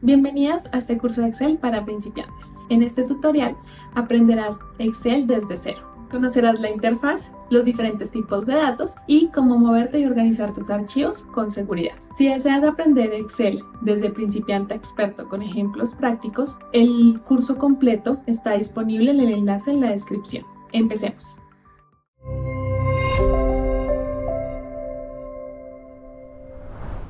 Bienvenidas a este curso de Excel para principiantes. En este tutorial aprenderás Excel desde cero. Conocerás la interfaz, los diferentes tipos de datos y cómo moverte y organizar tus archivos con seguridad. Si deseas aprender Excel desde principiante a experto con ejemplos prácticos, el curso completo está disponible en el enlace en la descripción. Empecemos.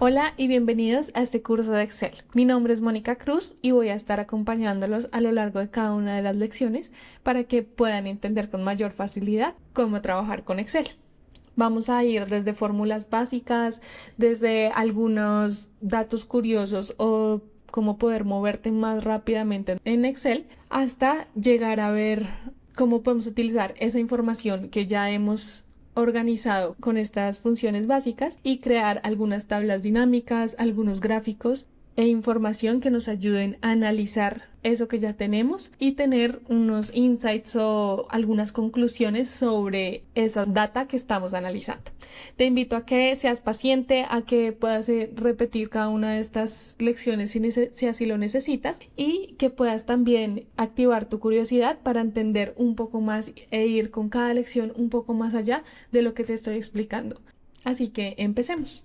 Hola y bienvenidos a este curso de Excel. Mi nombre es Mónica Cruz y voy a estar acompañándolos a lo largo de cada una de las lecciones para que puedan entender con mayor facilidad cómo trabajar con Excel. Vamos a ir desde fórmulas básicas, desde algunos datos curiosos o cómo poder moverte más rápidamente en Excel, hasta llegar a ver cómo podemos utilizar esa información que ya hemos organizado con estas funciones básicas y crear algunas tablas dinámicas, algunos gráficos e información que nos ayuden a analizar eso que ya tenemos y tener unos insights o algunas conclusiones sobre esa data que estamos analizando. Te invito a que seas paciente, a que puedas repetir cada una de estas lecciones si así lo necesitas y que puedas también activar tu curiosidad para entender un poco más e ir con cada lección un poco más allá de lo que te estoy explicando. Así que empecemos.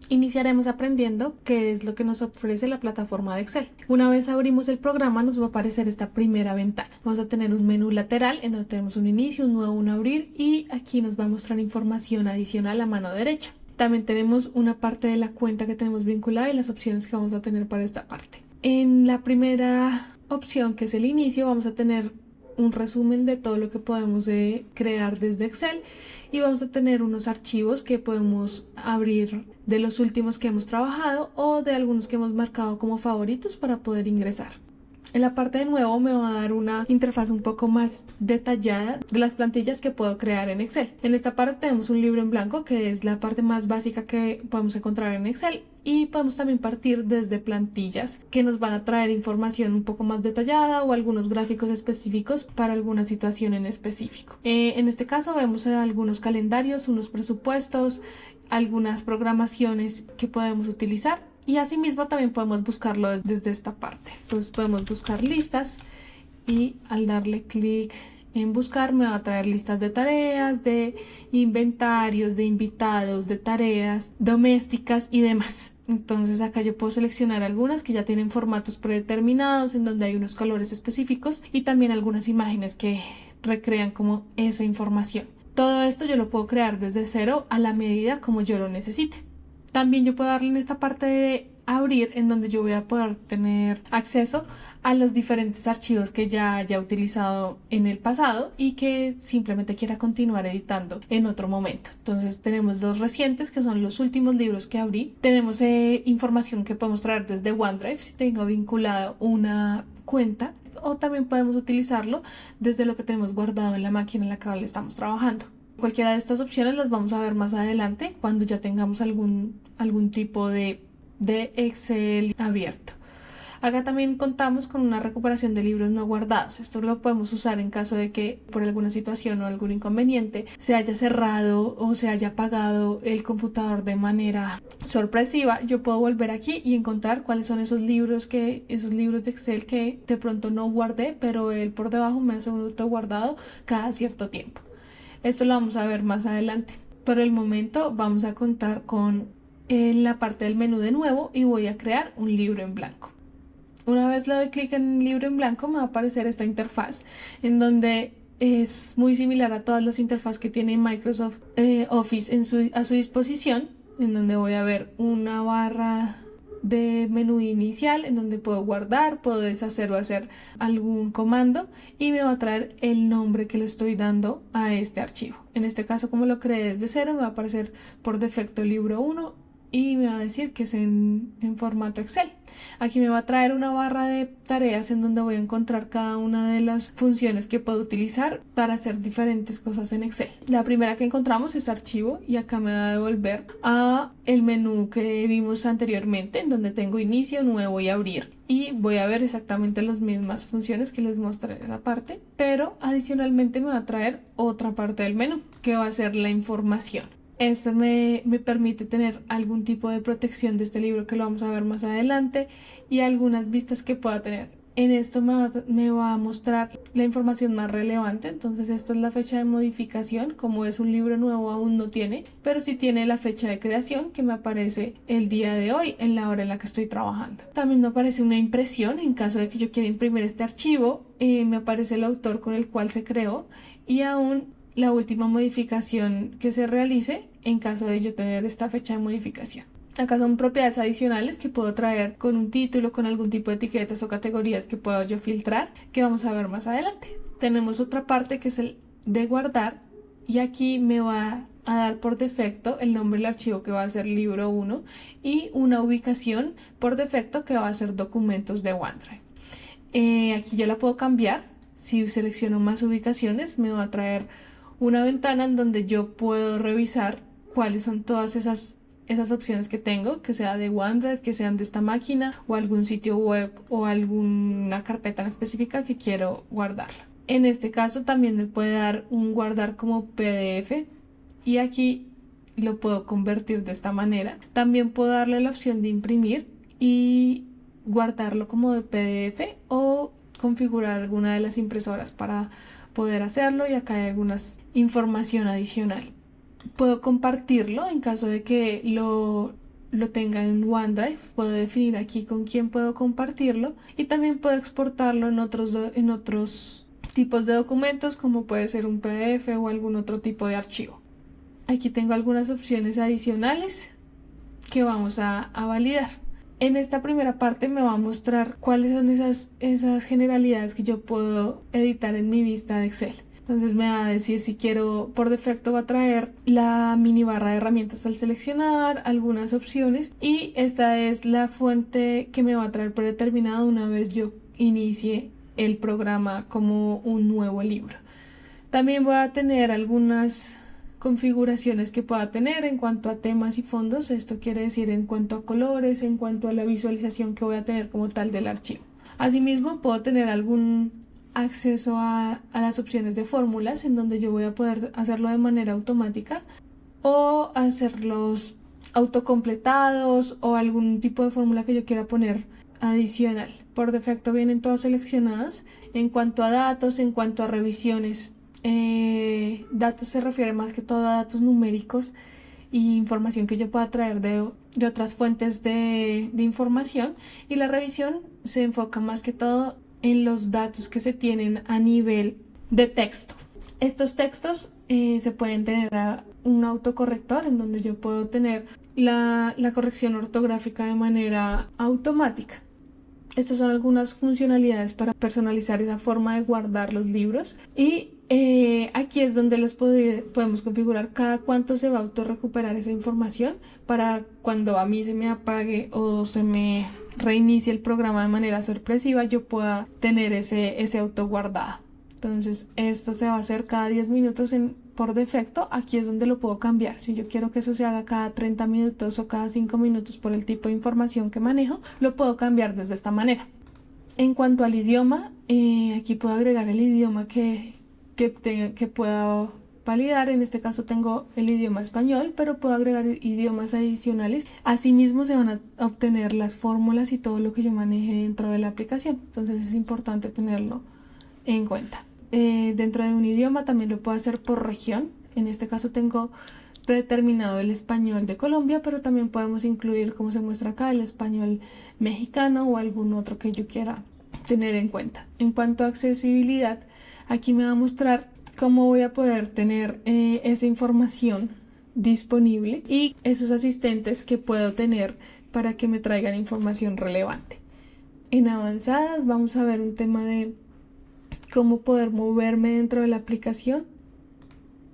Iniciaremos aprendiendo qué es lo que nos ofrece la plataforma de Excel. Una vez abrimos el programa nos va a aparecer esta primera ventana. Vamos a tener un menú lateral en donde tenemos un inicio, un nuevo, un abrir y aquí nos va a mostrar información adicional a mano derecha. También tenemos una parte de la cuenta que tenemos vinculada y las opciones que vamos a tener para esta parte. En la primera opción, que es el inicio, vamos a tener un resumen de todo lo que podemos crear desde Excel y vamos a tener unos archivos que podemos abrir de los últimos que hemos trabajado o de algunos que hemos marcado como favoritos para poder ingresar. En la parte de nuevo me va a dar una interfaz un poco más detallada de las plantillas que puedo crear en Excel. En esta parte tenemos un libro en blanco que es la parte más básica que podemos encontrar en Excel y podemos también partir desde plantillas que nos van a traer información un poco más detallada o algunos gráficos específicos para alguna situación en específico. En este caso vemos algunos calendarios, unos presupuestos, algunas programaciones que podemos utilizar. Y asimismo también podemos buscarlo desde esta parte. Entonces podemos buscar listas y al darle clic en buscar me va a traer listas de tareas, de inventarios, de invitados, de tareas domésticas y demás. Entonces acá yo puedo seleccionar algunas que ya tienen formatos predeterminados en donde hay unos colores específicos y también algunas imágenes que recrean como esa información. Todo esto yo lo puedo crear desde cero a la medida como yo lo necesite. También yo puedo darle en esta parte de abrir en donde yo voy a poder tener acceso a los diferentes archivos que ya haya utilizado en el pasado y que simplemente quiera continuar editando en otro momento. Entonces tenemos los recientes que son los últimos libros que abrí. Tenemos información que podemos traer desde OneDrive si tengo vinculado una cuenta o también podemos utilizarlo desde lo que tenemos guardado en la máquina en la cual estamos trabajando. Cualquiera de estas opciones las vamos a ver más adelante cuando ya tengamos algún tipo de Excel abierto. Acá también contamos con una recuperación de libros no guardados. Esto lo podemos usar en caso de que por alguna situación o algún inconveniente se haya cerrado o se haya apagado el computador de manera sorpresiva. Yo puedo volver aquí y encontrar cuáles son esos libros de Excel que de pronto no guardé, pero él por debajo me hace un auto guardado cada cierto tiempo. Esto lo vamos a ver más adelante. Por el momento vamos a contar con la parte del menú de nuevo y voy a crear un libro en blanco. Una vez le doy clic en libro en blanco me va a aparecer esta interfaz en donde es muy similar a todas las interfaces que tiene Microsoft Office a su disposición, en donde voy a ver una barra de menú inicial en donde puedo guardar, puedo deshacer o hacer algún comando y me va a traer el nombre que le estoy dando a este archivo. En este caso, como lo creé desde cero, me va a aparecer por defecto libro 1 y me va a decir que es en formato Excel. Aquí me va a traer una barra de tareas en donde voy a encontrar cada una de las funciones que puedo utilizar para hacer diferentes cosas en Excel. La primera que encontramos es archivo y acá me va a devolver a el menú que vimos anteriormente en donde tengo inicio, nuevo y abrir. Y voy a ver exactamente las mismas funciones que les mostré en esa parte, pero adicionalmente me va a traer otra parte del menú que va a ser la información. Esto me permite tener algún tipo de protección de este libro, que lo vamos a ver más adelante, y algunas vistas que pueda tener. En esto me va a mostrar la información más relevante. Entonces esta es la fecha de modificación. Como es un libro nuevo, aún no tiene, pero sí tiene la fecha de creación, que me aparece el día de hoy en la hora en la que estoy trabajando. También me aparece una impresión en caso de que yo quiera imprimir este archivo. Me aparece el autor con el cual se creó y aún la última modificación que se realice en caso de yo tener esta fecha de modificación. Acá son propiedades adicionales que puedo traer con un título, con algún tipo de etiquetas o categorías que puedo yo filtrar, que vamos a ver más adelante. Tenemos otra parte que es el de guardar, y aquí me va a dar por defecto el nombre del archivo, que va a ser libro 1, y una ubicación por defecto que va a ser documentos de OneDrive. Aquí yo la puedo cambiar. Si selecciono más ubicaciones, me va a traer una ventana en donde yo puedo revisar cuáles son todas esas opciones que tengo, que sea de OneDrive, que sean de esta máquina o algún sitio web o alguna carpeta en específica que quiero guardarla. En este caso también me puede dar un guardar como PDF, y aquí lo puedo convertir de esta manera. También puedo darle la opción de imprimir y guardarlo como de PDF o configurar alguna de las impresoras para poder hacerlo, y acá hay algunas información adicional. Puedo compartirlo en caso de que lo tenga en OneDrive. Puedo definir aquí con quién puedo compartirlo, y también puedo exportarlo en otros tipos de documentos, como puede ser un PDF o algún otro tipo de archivo. Aquí tengo algunas opciones adicionales que vamos a validar. En esta primera parte me va a mostrar cuáles son esas generalidades que yo puedo editar en mi vista de Excel. Entonces me va a decir si quiero, por defecto va a traer la mini barra de herramientas al seleccionar, algunas opciones, y esta es la fuente que me va a traer predeterminada una vez yo inicie el programa como un nuevo libro. También voy a tener algunas configuraciones que pueda tener en cuanto a temas y fondos. Esto quiere decir en cuanto a colores, en cuanto a la visualización que voy a tener como tal del archivo. Asimismo puedo tener algún acceso a las opciones de fórmulas, en donde yo voy a poder hacerlo de manera automática o hacerlos autocompletados o algún tipo de fórmula que yo quiera poner adicional. Por defecto vienen todas seleccionadas. En cuanto a datos, en cuanto a revisiones, datos se refiere más que todo a datos numéricos y información que yo pueda traer de otras fuentes de información, y la revisión se enfoca más que todo en los datos que se tienen a nivel de texto. Estos textos se pueden tener a un autocorrector, en donde yo puedo tener la corrección ortográfica de manera automática. Estas son algunas funcionalidades para personalizar esa forma de guardar los libros, y aquí es donde podemos configurar cada cuánto se va a autorrecuperar esa información, para cuando a mí se me apague o se me reinicie el programa de manera sorpresiva, yo pueda tener ese auto guardado. Entonces esto se va a hacer cada 10 minutos por defecto. Aquí es donde lo puedo cambiar. Si yo quiero que eso se haga cada 30 minutos o cada 5 minutos por el tipo de información que manejo, lo puedo cambiar desde esta manera. En cuanto al idioma, aquí puedo agregar el idioma que pueda validar. En este caso tengo el idioma español, pero puedo agregar idiomas adicionales. Asimismo se van a obtener las fórmulas y todo lo que yo maneje dentro de la aplicación. Entonces es importante tenerlo en cuenta. Dentro de un idioma también lo puedo hacer por región. En este caso tengo predeterminado el español de Colombia, pero también podemos incluir, como se muestra acá, el español mexicano o algún otro que yo quiera tener en cuenta. En cuanto a accesibilidad, aquí me va a mostrar cómo voy a poder tener esa información disponible y esos asistentes que puedo tener para que me traigan información relevante. En avanzadas vamos a ver un tema de cómo poder moverme dentro de la aplicación,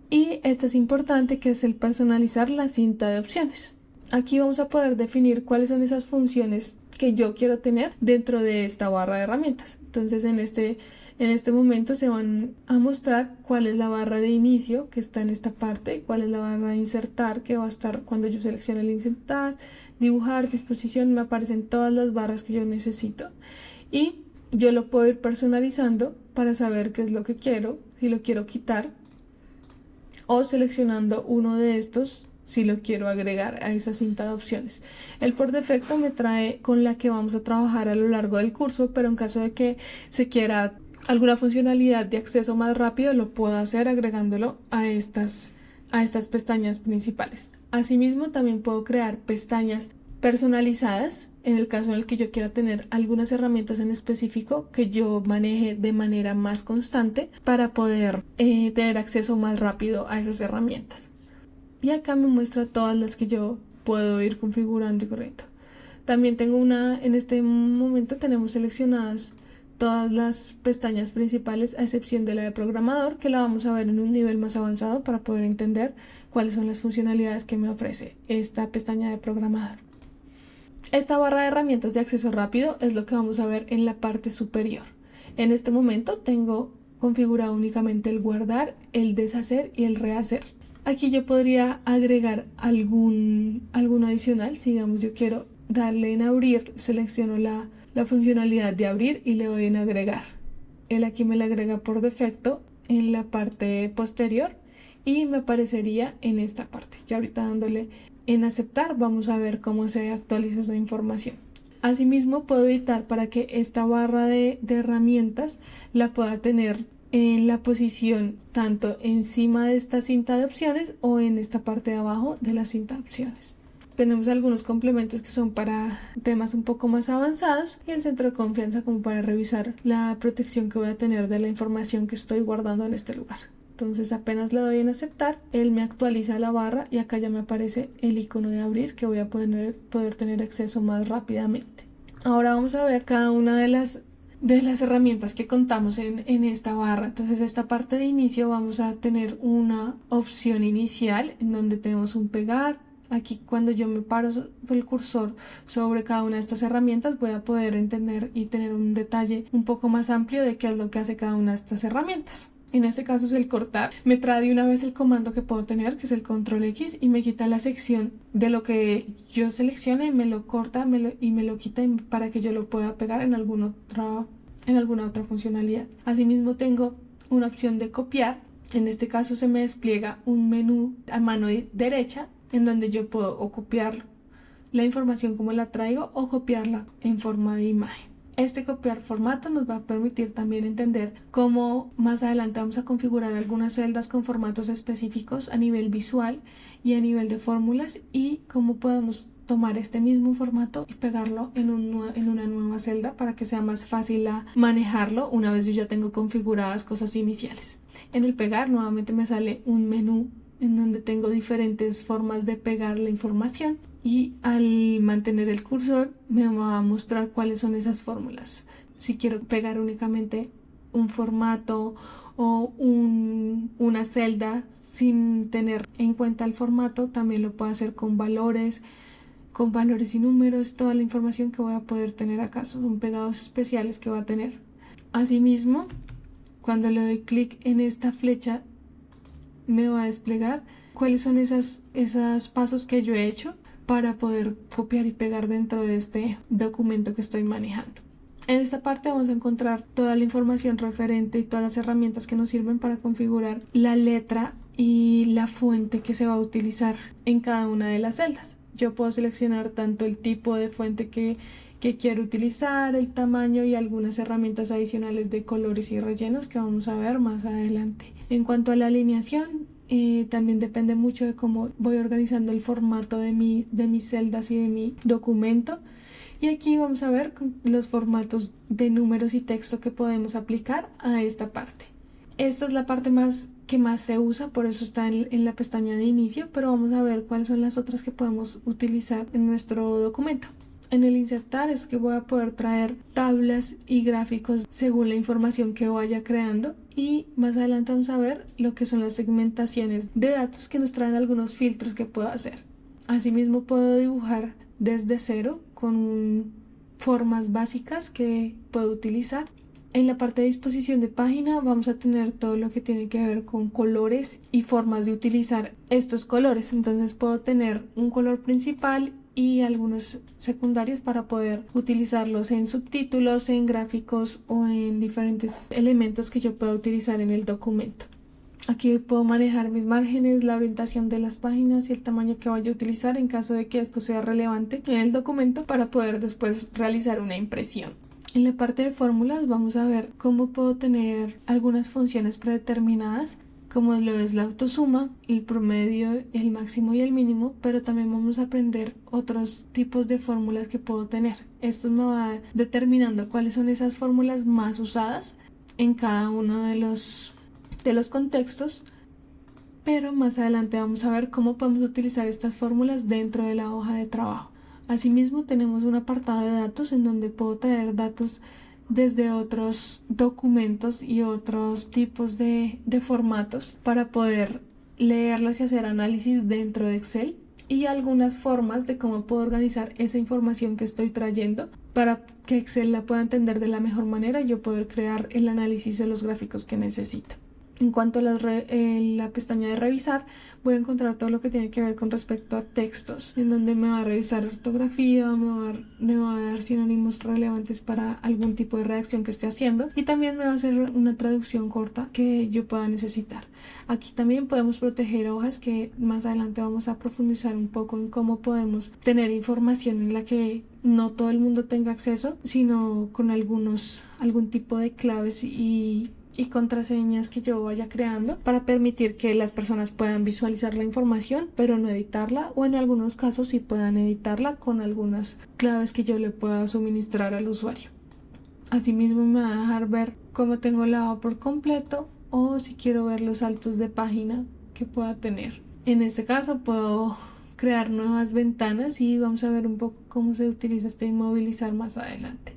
y esto es importante, que es el personalizar la cinta de opciones. Aquí vamos a poder definir cuáles son esas funciones que yo quiero tener dentro de esta barra de herramientas. Entonces en este momento se van a mostrar cuál es la barra de inicio, que está en esta parte, cuál es la barra de insertar, que va a estar cuando yo seleccione el insertar, dibujar, disposición. Me aparecen todas las barras que yo necesito, y yo lo puedo ir personalizando para saber qué es lo que quiero, si lo quiero quitar, o seleccionando uno de estos si lo quiero agregar a esa cinta de opciones. El por defecto me trae con la que vamos a trabajar a lo largo del curso, pero en caso de que se quiera alguna funcionalidad de acceso más rápido, lo puedo hacer agregándolo a estas pestañas principales. Asimismo, también puedo crear pestañas personalizadas en el caso en el que yo quiera tener algunas herramientas en específico que yo maneje de manera más constante para poder tener acceso más rápido a esas herramientas. Y acá me muestra todas las que yo puedo ir configurando y corriendo. También tengo en este momento tenemos seleccionadas todas las pestañas principales a excepción de la de programador, que la vamos a ver en un nivel más avanzado para poder entender cuáles son las funcionalidades que me ofrece esta pestaña de programador. Esta barra de herramientas de acceso rápido es lo que vamos a ver en la parte superior. En este momento tengo configurado únicamente el guardar, el deshacer y el rehacer. Aquí yo podría agregar algún adicional. Si digamos yo quiero darle en abrir, selecciono la funcionalidad de abrir y le doy en agregar. Él aquí me la agrega por defecto en la parte posterior y me aparecería en esta parte. Ya ahorita dándole en aceptar vamos a ver cómo se actualiza esa información. Asimismo puedo editar para que esta barra de herramientas la pueda tener en la posición tanto encima de esta cinta de opciones o en esta parte de abajo de la cinta de opciones. Tenemos algunos complementos que son para temas un poco más avanzados y el centro de confianza como para revisar la protección que voy a tener de la información que estoy guardando en este lugar. Entonces apenas le doy en aceptar, él me actualiza la barra y acá ya me aparece el icono de abrir que voy a poder tener acceso más rápidamente. Ahora vamos a ver cada una de las herramientas que contamos en esta barra. Entonces esta parte de inicio vamos a tener una opción inicial en donde tenemos un pegar. Aquí cuando yo me paro el cursor sobre cada una de estas herramientas voy a poder entender y tener un detalle un poco más amplio de qué es lo que hace cada una de estas herramientas. En este caso es el cortar. Me trae de una vez el comando que puedo tener, que es el control X, y me quita la sección de lo que yo seleccione, me lo corta y me lo quita para que yo lo pueda pegar en alguna otra funcionalidad. Asimismo tengo una opción de copiar. En este caso se me despliega un menú a mano derecha en donde yo puedo o copiar la información como la traigo o copiarla en forma de imagen. Este copiar formato nos va a permitir también entender cómo más adelante vamos a configurar algunas celdas con formatos específicos a nivel visual y a nivel de fórmulas y cómo podemos tomar este mismo formato y pegarlo en una nueva celda para que sea más fácil manejarlo una vez yo ya tengo configuradas cosas iniciales. En el pegar nuevamente me sale un menú en donde tengo diferentes formas de pegar la información y al mantener el cursor me va a mostrar cuáles son esas fórmulas. Si quiero pegar únicamente un formato o una celda sin tener en cuenta el formato, también lo puedo hacer con valores y números. Toda la información que voy a poder tener acá son pegados especiales que voy a tener. Asimismo, cuando le doy clic en esta flecha me va a desplegar cuáles son esos pasos que yo he hecho para poder copiar y pegar dentro de este documento que estoy manejando. En esta parte vamos a encontrar toda la información referente y todas las herramientas que nos sirven para configurar la letra y la fuente que se va a utilizar en cada una de las celdas. Yo puedo seleccionar tanto el tipo de fuente que quiero utilizar, el tamaño y algunas herramientas adicionales de colores y rellenos que vamos a ver más adelante. En cuanto a la alineación, también depende mucho de cómo voy organizando el formato de mis celdas y de mi documento. Y aquí vamos a ver los formatos de números y texto que podemos aplicar a esta parte. Esta es la parte que más se usa, por eso está en la pestaña de inicio, pero vamos a ver cuáles son las otras que podemos utilizar en nuestro documento. En el insertar es que voy a poder traer tablas y gráficos según la información que vaya creando, y más adelante vamos a ver lo que son las segmentaciones de datos que nos traen algunos filtros que puedo hacer. Asimismo puedo dibujar desde cero con formas básicas que puedo utilizar. En la parte de disposición de página vamos a tener todo lo que tiene que ver con colores y formas de utilizar estos colores. Entonces puedo tener un color principal y algunos secundarios para poder utilizarlos en subtítulos, en gráficos o en diferentes elementos que yo pueda utilizar en el documento. Aquí puedo manejar mis márgenes, la orientación de las páginas y el tamaño que vaya a utilizar en caso de que esto sea relevante en el documento para poder después realizar una impresión. En la parte de fórmulas vamos a ver cómo puedo tener algunas funciones predeterminadas, como lo es la autosuma, el promedio, el máximo y el mínimo, pero también vamos a aprender otros tipos de fórmulas que puedo tener. Esto me va determinando cuáles son esas fórmulas más usadas en cada uno de los contextos, pero más adelante vamos a ver cómo podemos utilizar estas fórmulas dentro de la hoja de trabajo. Asimismo, tenemos un apartado de datos en donde puedo traer datos desde otros documentos y otros tipos de formatos para poder leerlos y hacer análisis dentro de Excel, y algunas formas de cómo puedo organizar esa información que estoy trayendo para que Excel la pueda entender de la mejor manera y yo poder crear el análisis de los gráficos que necesito. En cuanto a la pestaña de revisar, voy a encontrar todo lo que tiene que ver con respecto a textos, en donde me va a revisar ortografía, me va a dar sinónimos relevantes para algún tipo de redacción que esté haciendo, y también me va a hacer una traducción corta que yo pueda necesitar. Aquí también podemos proteger hojas, que más adelante vamos a profundizar un poco en cómo podemos tener información en la que no todo el mundo tenga acceso, sino con algún tipo de claves y contraseñas que yo vaya creando para permitir que las personas puedan visualizar la información pero no editarla, o en algunos casos sí puedan editarla con algunas claves que yo le pueda suministrar al usuario. Asimismo me va a dejar ver cómo tengo el lavado por completo, o si quiero ver los saltos de página que pueda tener. En este caso puedo crear nuevas ventanas y vamos a ver un poco cómo se utiliza este inmovilizar más adelante.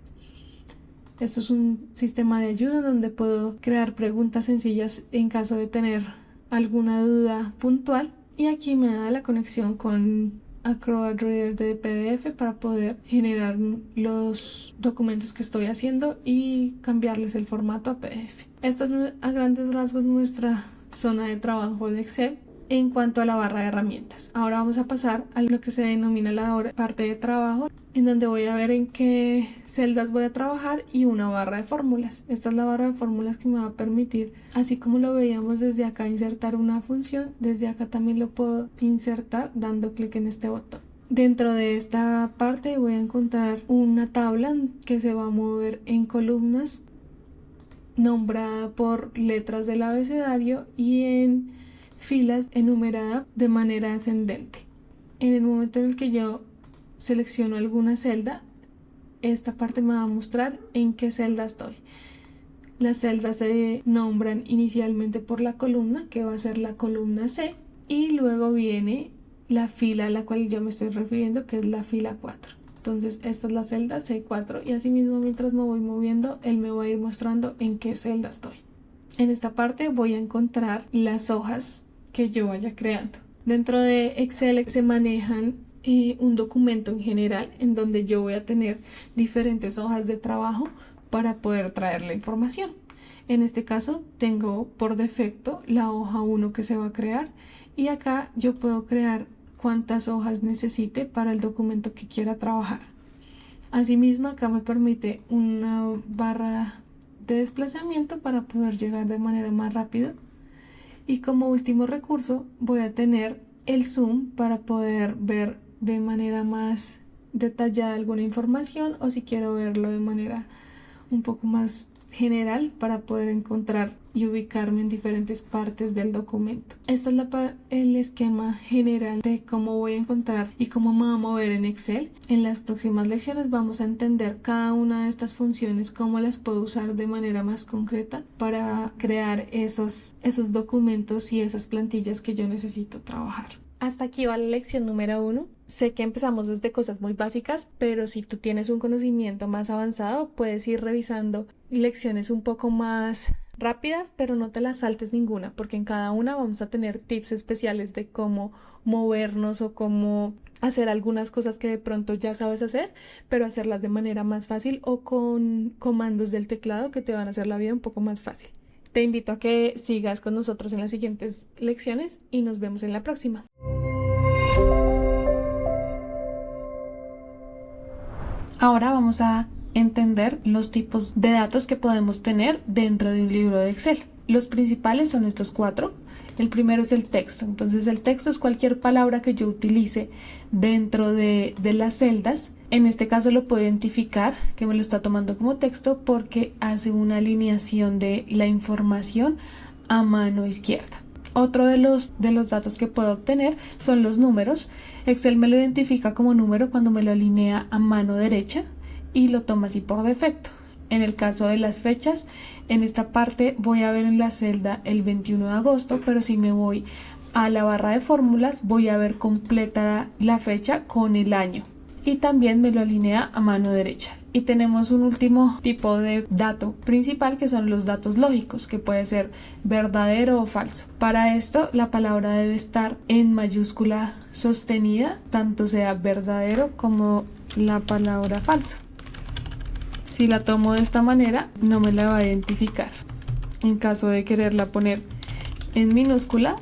Esto es un sistema de ayuda donde puedo crear preguntas sencillas en caso de tener alguna duda puntual, y aquí me da la conexión con Acrobat Reader de PDF para poder generar los documentos que estoy haciendo y cambiarles el formato a PDF. Esta es a grandes rasgos nuestra zona de trabajo de Excel. En cuanto a la barra de herramientas, ahora vamos a pasar a lo que se denomina la parte de trabajo, en donde voy a ver en qué celdas voy a trabajar, y una barra de fórmulas. Esta es la barra de fórmulas que me va a permitir, así como lo veíamos desde acá, insertar una función. Desde acá también lo puedo insertar dando clic en este botón. Dentro de esta parte voy a encontrar una tabla que se va a mover en columnas, nombrada por letras del abecedario, y en filas enumerada de manera ascendente. En el momento en el que yo selecciono alguna celda, esta parte me va a mostrar en qué celda estoy. Las celdas se nombran inicialmente por la columna, que va a ser la columna C, y luego viene la fila a la cual yo me estoy refiriendo, que es la fila 4. Entonces esta es la celda C4, y así mismo mientras me voy moviendo, él me va a ir mostrando en qué celda estoy. En esta parte voy a encontrar las hojas que yo vaya creando. Dentro de Excel se manejan un documento en general en donde yo voy a tener diferentes hojas de trabajo para poder traer la información. En este caso tengo por defecto la hoja 1 que se va a crear, y acá yo puedo crear cuántas hojas necesite para el documento que quiera trabajar. Asimismo, acá me permite una barra de desplazamiento para poder llegar de manera más rápida. Y como último recurso voy a tener el zoom para poder ver de manera más detallada alguna información, o si quiero verlo de manera un poco más general para poder encontrar y ubicarme en diferentes partes del documento. Este es el esquema general de cómo voy a encontrar y cómo me voy a mover en Excel. En las próximas lecciones vamos a entender cada una de estas funciones, cómo las puedo usar de manera más concreta para crear esos documentos y esas plantillas que yo necesito trabajar. Hasta aquí va la lección número 1. Sé que empezamos desde cosas muy básicas, pero si tú tienes un conocimiento más avanzado, puedes ir revisando lecciones un poco más rápidas, pero no te las saltes ninguna, porque en cada una vamos a tener tips especiales de cómo movernos o cómo hacer algunas cosas que de pronto ya sabes hacer, pero hacerlas de manera más fácil o con comandos del teclado que te van a hacer la vida un poco más fácil. Te invito a que sigas con nosotros en las siguientes lecciones y nos vemos en la próxima. Ahora vamos a entender los tipos de datos que podemos tener dentro de un libro de Excel. Los principales son estos 4. El primero es el texto. Entonces el texto es cualquier palabra que yo utilice dentro de las celdas. En este caso lo puedo identificar que me lo está tomando como texto porque hace una alineación de la información a mano izquierda. Otro de los datos que puedo obtener son los números. Excel me lo identifica como número cuando me lo alinea a mano derecha y lo toma así por defecto. En el caso de las fechas, en esta parte voy a ver en la celda el 21 de agosto, pero si me voy a la barra de fórmulas voy a ver completa la fecha con el año y también me lo alinea a mano derecha. Y tenemos un último tipo de dato principal que son los datos lógicos, que puede ser verdadero o falso. Para esto la palabra debe estar en mayúscula sostenida, tanto sea verdadero como la palabra falso. Si la tomo de esta manera, no me la va a identificar. En caso de quererla poner en minúscula,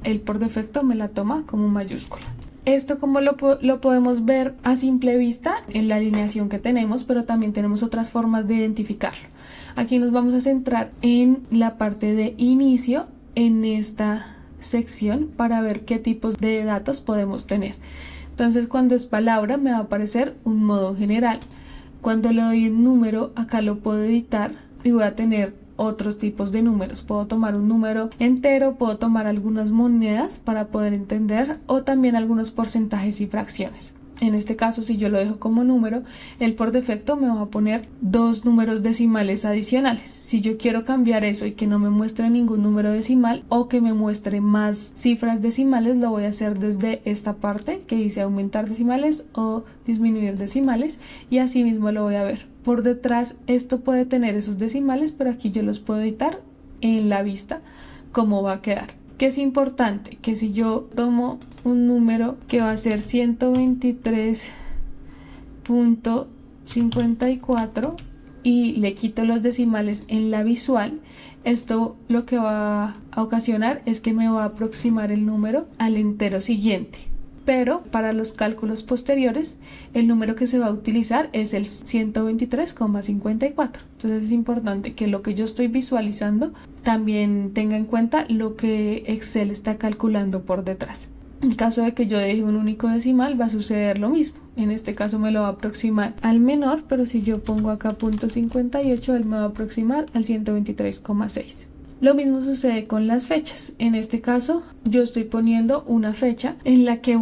él por defecto me la toma como mayúscula. Esto como lo podemos ver a simple vista en la alineación que tenemos, pero también tenemos otras formas de identificarlo. Aquí nos vamos a centrar en la parte de inicio en esta sección para ver qué tipos de datos podemos tener. Entonces cuando es palabra me va a aparecer un modo general. Cuando le doy el número, acá lo puedo editar y voy a tener otros tipos de números. Puedo tomar un número entero, puedo tomar algunas monedas para poder entender o también algunos porcentajes y fracciones. En este caso, si yo lo dejo como número, él por defecto me va a poner 2 números decimales adicionales. Si yo quiero cambiar eso y que no me muestre ningún número decimal o que me muestre más cifras decimales, lo voy a hacer desde esta parte que dice aumentar decimales o disminuir decimales y así mismo lo voy a ver. Por detrás esto puede tener esos decimales, pero aquí yo los puedo editar en la vista cómo va a quedar. Que es importante que si yo tomo un número que va a ser 123.54 y le quito los decimales en la visual, esto lo que va a ocasionar es que me va a aproximar el número al entero siguiente. Pero para los cálculos posteriores el número que se va a utilizar es el 123,54. Entonces es importante que lo que yo estoy visualizando también tenga en cuenta lo que Excel está calculando por detrás. En caso de que yo deje un único decimal va a suceder lo mismo. En este caso me lo va a aproximar al menor, pero si yo pongo acá .58 él me va a aproximar al 123,6. Lo mismo sucede con las fechas. En este caso yo estoy poniendo una fecha en la que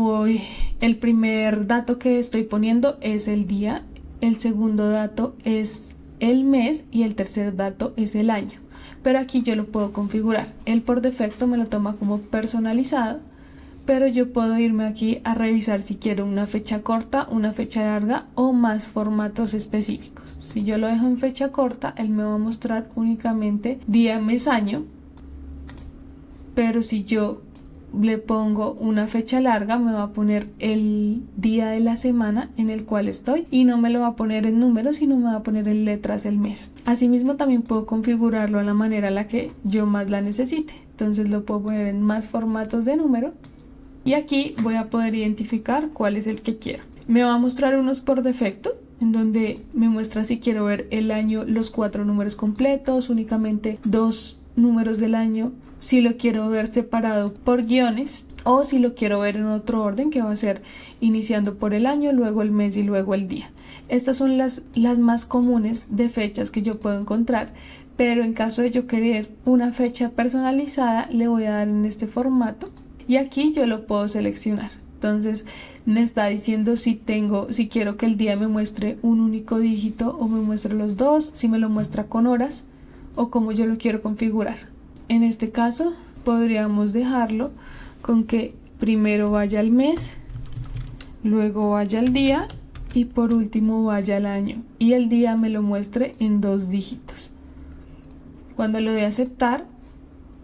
el primer dato que estoy poniendo es el día, el segundo dato es el mes y el tercer dato es el año. Pero aquí yo lo puedo configurar. Él por defecto me lo toma como personalizado, pero yo puedo irme aquí a revisar si quiero una fecha corta, una fecha larga o más formatos específicos. Si yo lo dejo en fecha corta, él me va a mostrar únicamente día, mes, año, pero si yo le pongo una fecha larga me va a poner el día de la semana en el cual estoy y no me lo va a poner en números, sino me va a poner en letras el mes. Asimismo también puedo configurarlo a la manera en la que yo más la necesite. Entonces lo puedo poner en más formatos de número y aquí voy a poder identificar cuál es el que quiero. Me va a mostrar unos por defecto en donde me muestra si quiero ver el año, los 4 números completos, únicamente 2 números del año, si lo quiero ver separado por guiones o si lo quiero ver en otro orden que va a ser iniciando por el año, luego el mes y luego el día. Estas son las más comunes de fechas que yo puedo encontrar, pero en caso de yo querer una fecha personalizada le voy a dar en este formato y aquí yo lo puedo seleccionar. Entonces me está diciendo si quiero que el día me muestre un único dígito o me muestre los dos, si me lo muestra con horas o como yo lo quiero configurar. En este caso podríamos dejarlo con que primero vaya el mes, luego vaya el día y por último vaya el año y el día me lo muestre en 2 dígitos. Cuando le doy a aceptar,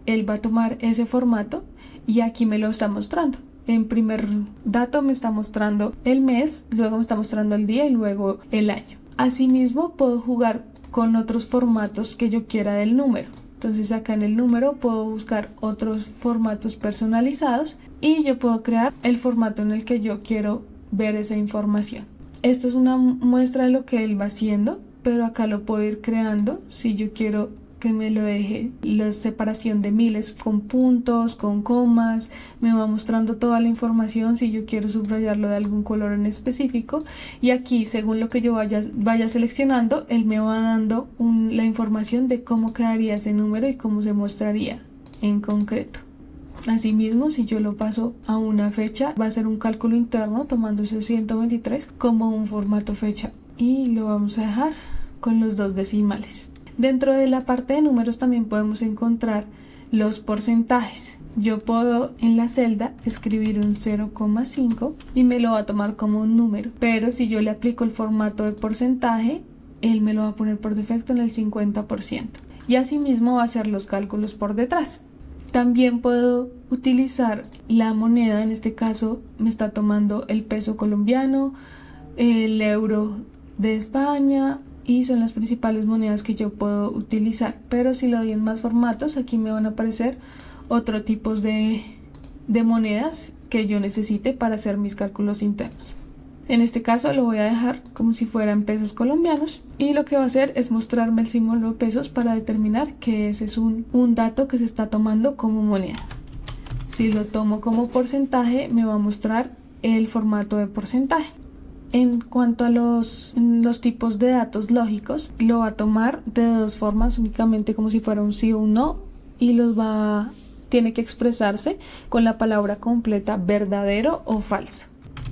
él va a tomar ese formato y aquí me lo está mostrando. En primer dato me está mostrando el mes, luego me está mostrando el día y luego el año. Asimismo puedo jugar con otros formatos que yo quiera del número. Entonces acá en el número puedo buscar otros formatos personalizados y yo puedo crear el formato en el que yo quiero ver esa información. Esta es una muestra de lo que él va haciendo, pero acá lo puedo ir creando si yo quiero que me lo deje la separación de miles con puntos, con comas, me va mostrando toda la información si yo quiero subrayarlo de algún color en específico, y aquí según lo que yo vaya seleccionando, él me va dando la información de cómo quedaría ese número y cómo se mostraría en concreto. Asimismo, si yo lo paso a una fecha, va a ser un cálculo interno tomando ese 123 como un formato fecha, y lo vamos a dejar con los 2 decimales. Dentro de la parte de números también podemos encontrar los porcentajes. Yo puedo en la celda escribir un 0,5 y me lo va a tomar como un número, pero si yo le aplico el formato de porcentaje, él me lo va a poner por defecto en el 50%, y asimismo va a hacer los cálculos por detrás. También puedo utilizar la moneda, en este caso me está tomando el peso colombiano, el euro de España, y son las principales monedas que yo puedo utilizar, pero si lo doy en más formatos, aquí me van a aparecer otros tipos de monedas que yo necesite para hacer mis cálculos internos. En este caso lo voy a dejar como si fueran pesos colombianos, y lo que va a hacer es mostrarme el símbolo de pesos para determinar que ese es un dato que se está tomando como moneda. Si lo tomo como porcentaje, me va a mostrar el formato de porcentaje. En cuanto a los tipos de datos lógicos, lo va a tomar de 2 formas únicamente, como si fuera un sí o un no, y tiene que expresarse con la palabra completa verdadero o falso.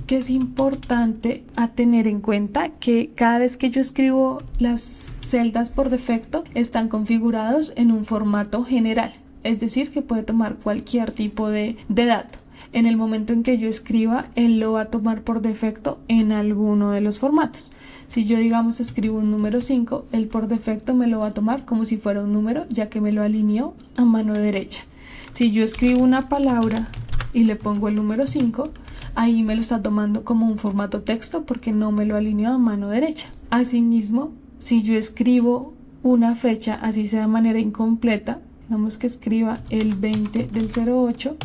Que es importante a tener en cuenta que cada vez que yo escribo, las celdas por defecto están configurados en un formato general, es decir, que puede tomar cualquier tipo de dato. En el momento en que yo escriba, él lo va a tomar por defecto en alguno de los formatos. Si yo, digamos, escribo un número 5, él por defecto me lo va a tomar como si fuera un número, ya que me lo alineó a mano derecha. Si yo escribo una palabra y le pongo el número 5, ahí me lo está tomando como un formato texto porque no me lo alineó a mano derecha. Asimismo, si yo escribo una fecha, así sea de manera incompleta, digamos que escriba el 20 del 08,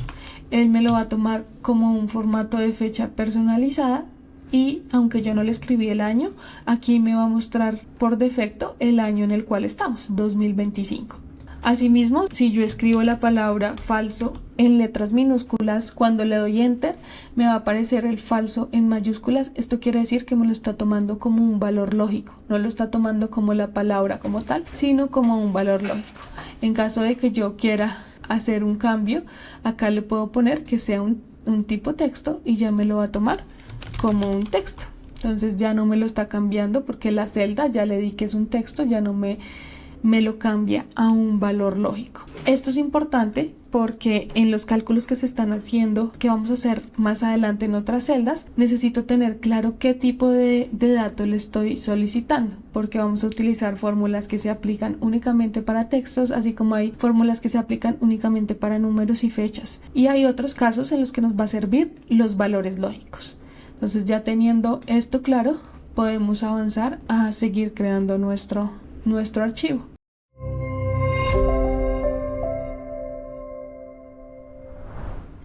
él me lo va a tomar como un formato de fecha personalizada, y aunque yo no le escribí el año, aquí me va a mostrar por defecto el año en el cual estamos, 2025. Asimismo, si yo escribo la palabra falso en letras minúsculas, cuando le doy enter me va a aparecer el falso en mayúsculas. Esto quiere decir que me lo está tomando como un valor lógico, no lo está tomando como la palabra como tal, sino como un valor lógico. En caso de que yo quiera hacer un cambio, acá le puedo poner que sea un tipo texto y ya me lo va a tomar como un texto. Entonces ya no me lo está cambiando porque la celda ya le di que es un texto, ya no me lo cambia a un valor lógico. Esto es importante porque en los cálculos que se están haciendo, que vamos a hacer más adelante en otras celdas, necesito tener claro qué tipo de dato le estoy solicitando, porque vamos a utilizar fórmulas que se aplican únicamente para textos, así como hay fórmulas que se aplican únicamente para números y fechas, y hay otros casos en los que nos va a servir los valores lógicos. Entonces, ya teniendo esto claro, podemos avanzar a seguir creando nuestro archivo.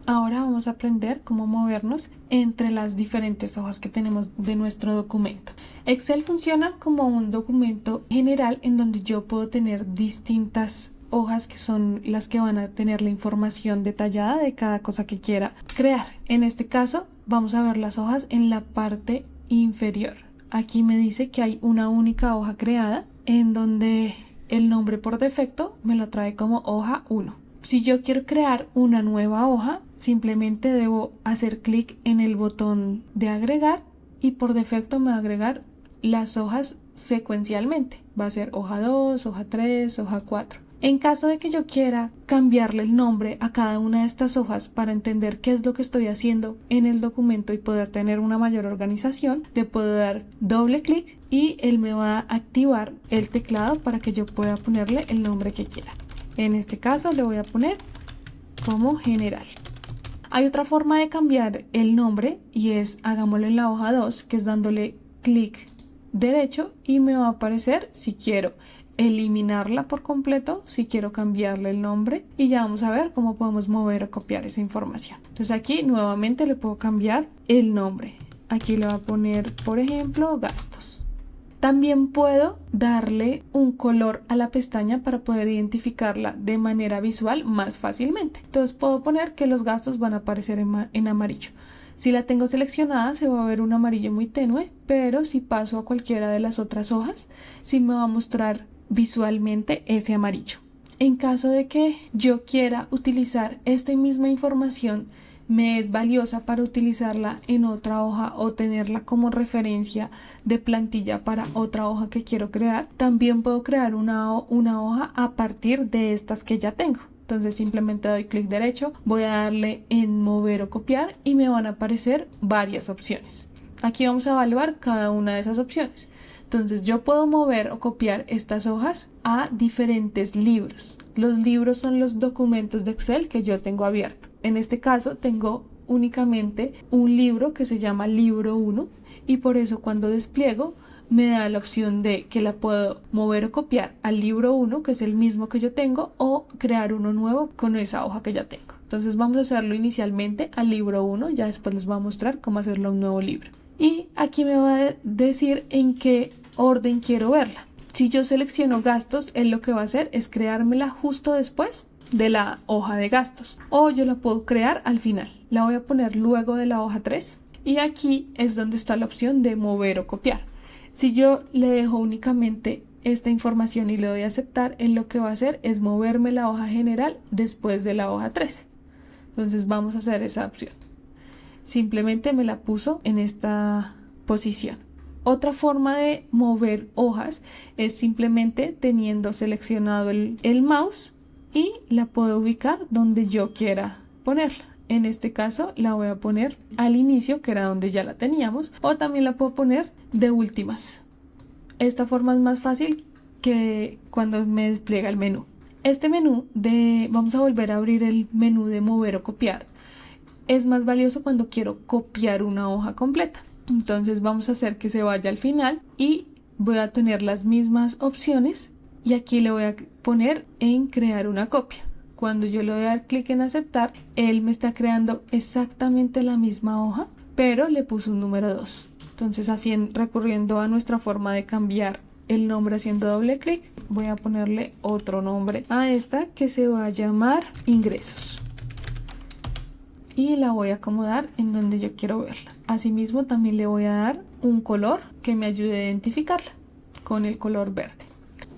Ahora vamos a aprender cómo movernos entre las diferentes hojas que tenemos de nuestro documento. Excel funciona como un documento general en donde yo puedo tener distintas hojas que son las que van a tener la información detallada de cada cosa que quiera crear. En este caso vamos a ver las hojas en la parte inferior. Aquí me dice que hay una única hoja creada en donde el nombre por defecto me lo trae como hoja 1. Si yo quiero crear una nueva hoja, simplemente debo hacer clic en el botón de agregar y por defecto me va a agregar las hojas secuencialmente. Va a ser hoja 2, hoja 3, hoja 4. En caso de que yo quiera cambiarle el nombre a cada una de estas hojas para entender qué es lo que estoy haciendo en el documento y poder tener una mayor organización, le puedo dar doble clic y él me va a activar el teclado para que yo pueda ponerle el nombre que quiera. En este caso le voy a poner como general. Hay otra forma de cambiar el nombre y es hagámoslo en la hoja 2, que es dándole clic derecho y me va a aparecer si quiero eliminarla por completo, si quiero cambiarle el nombre, y ya vamos a ver cómo podemos mover o copiar esa información. Entonces aquí nuevamente le puedo cambiar el nombre. Aquí le voy a poner, por ejemplo, gastos. También puedo darle un color a la pestaña para poder identificarla de manera visual más fácilmente. Entonces puedo poner que los gastos van a aparecer en amarillo. Si la tengo seleccionada se va a ver un amarillo muy tenue, pero si paso a cualquiera de las otras hojas, sí me va a mostrar visualmente ese amarillo. En caso de que yo quiera utilizar esta misma información, me es valiosa para utilizarla en otra hoja o tenerla como referencia de plantilla para otra hoja que quiero crear, también puedo crear una hoja a partir de estas que ya tengo. Entonces simplemente doy clic derecho, voy a darle en mover o copiar y me van a aparecer varias opciones. Aquí vamos a evaluar cada una de esas opciones. Entonces yo puedo mover o copiar estas hojas a diferentes libros. Los libros son los documentos de Excel que yo tengo abierto. En este caso tengo únicamente un libro que se llama libro 1 y por eso cuando despliego me da la opción de que la puedo mover o copiar al libro 1, que es el mismo que yo tengo, o crear uno nuevo con esa hoja que ya tengo. Entonces vamos a hacerlo inicialmente al libro 1, ya después les voy a mostrar cómo hacerlo a un nuevo libro. Y aquí me va a decir en qué orden quiero verla. Si yo selecciono gastos, él lo que va a hacer es creármela justo después de la hoja de gastos, o yo la puedo crear al final. La voy a poner luego de la hoja 3 y aquí es donde está la opción de mover o copiar. Si yo le dejo únicamente esta información y le doy a aceptar, él lo que va a hacer es moverme la hoja general después de la hoja 3. Entonces vamos a hacer esa opción. Simplemente me la puso en esta posición. Otra forma de mover hojas es simplemente teniendo seleccionado el mouse y la puedo ubicar donde yo quiera ponerla. En este caso la voy a poner al inicio, que era donde ya la teníamos, o también la puedo poner de últimas. Esta forma es más fácil que cuando me despliega el menú. Este menú vamos a volver a abrir el menú de mover o copiar. Es más valioso cuando quiero copiar una hoja completa. Entonces vamos a hacer que se vaya al final y voy a tener las mismas opciones y aquí le voy a poner en crear una copia. Cuando yo le doy a dar clic en aceptar, él me está creando exactamente la misma hoja, pero le puso un número 2. Entonces así recurriendo a nuestra forma de cambiar el nombre haciendo doble clic, voy a ponerle otro nombre a esta que se va a llamar ingresos. Y la voy a acomodar en donde yo quiero verla. Asimismo también le voy a dar un color que me ayude a identificarla con el color verde.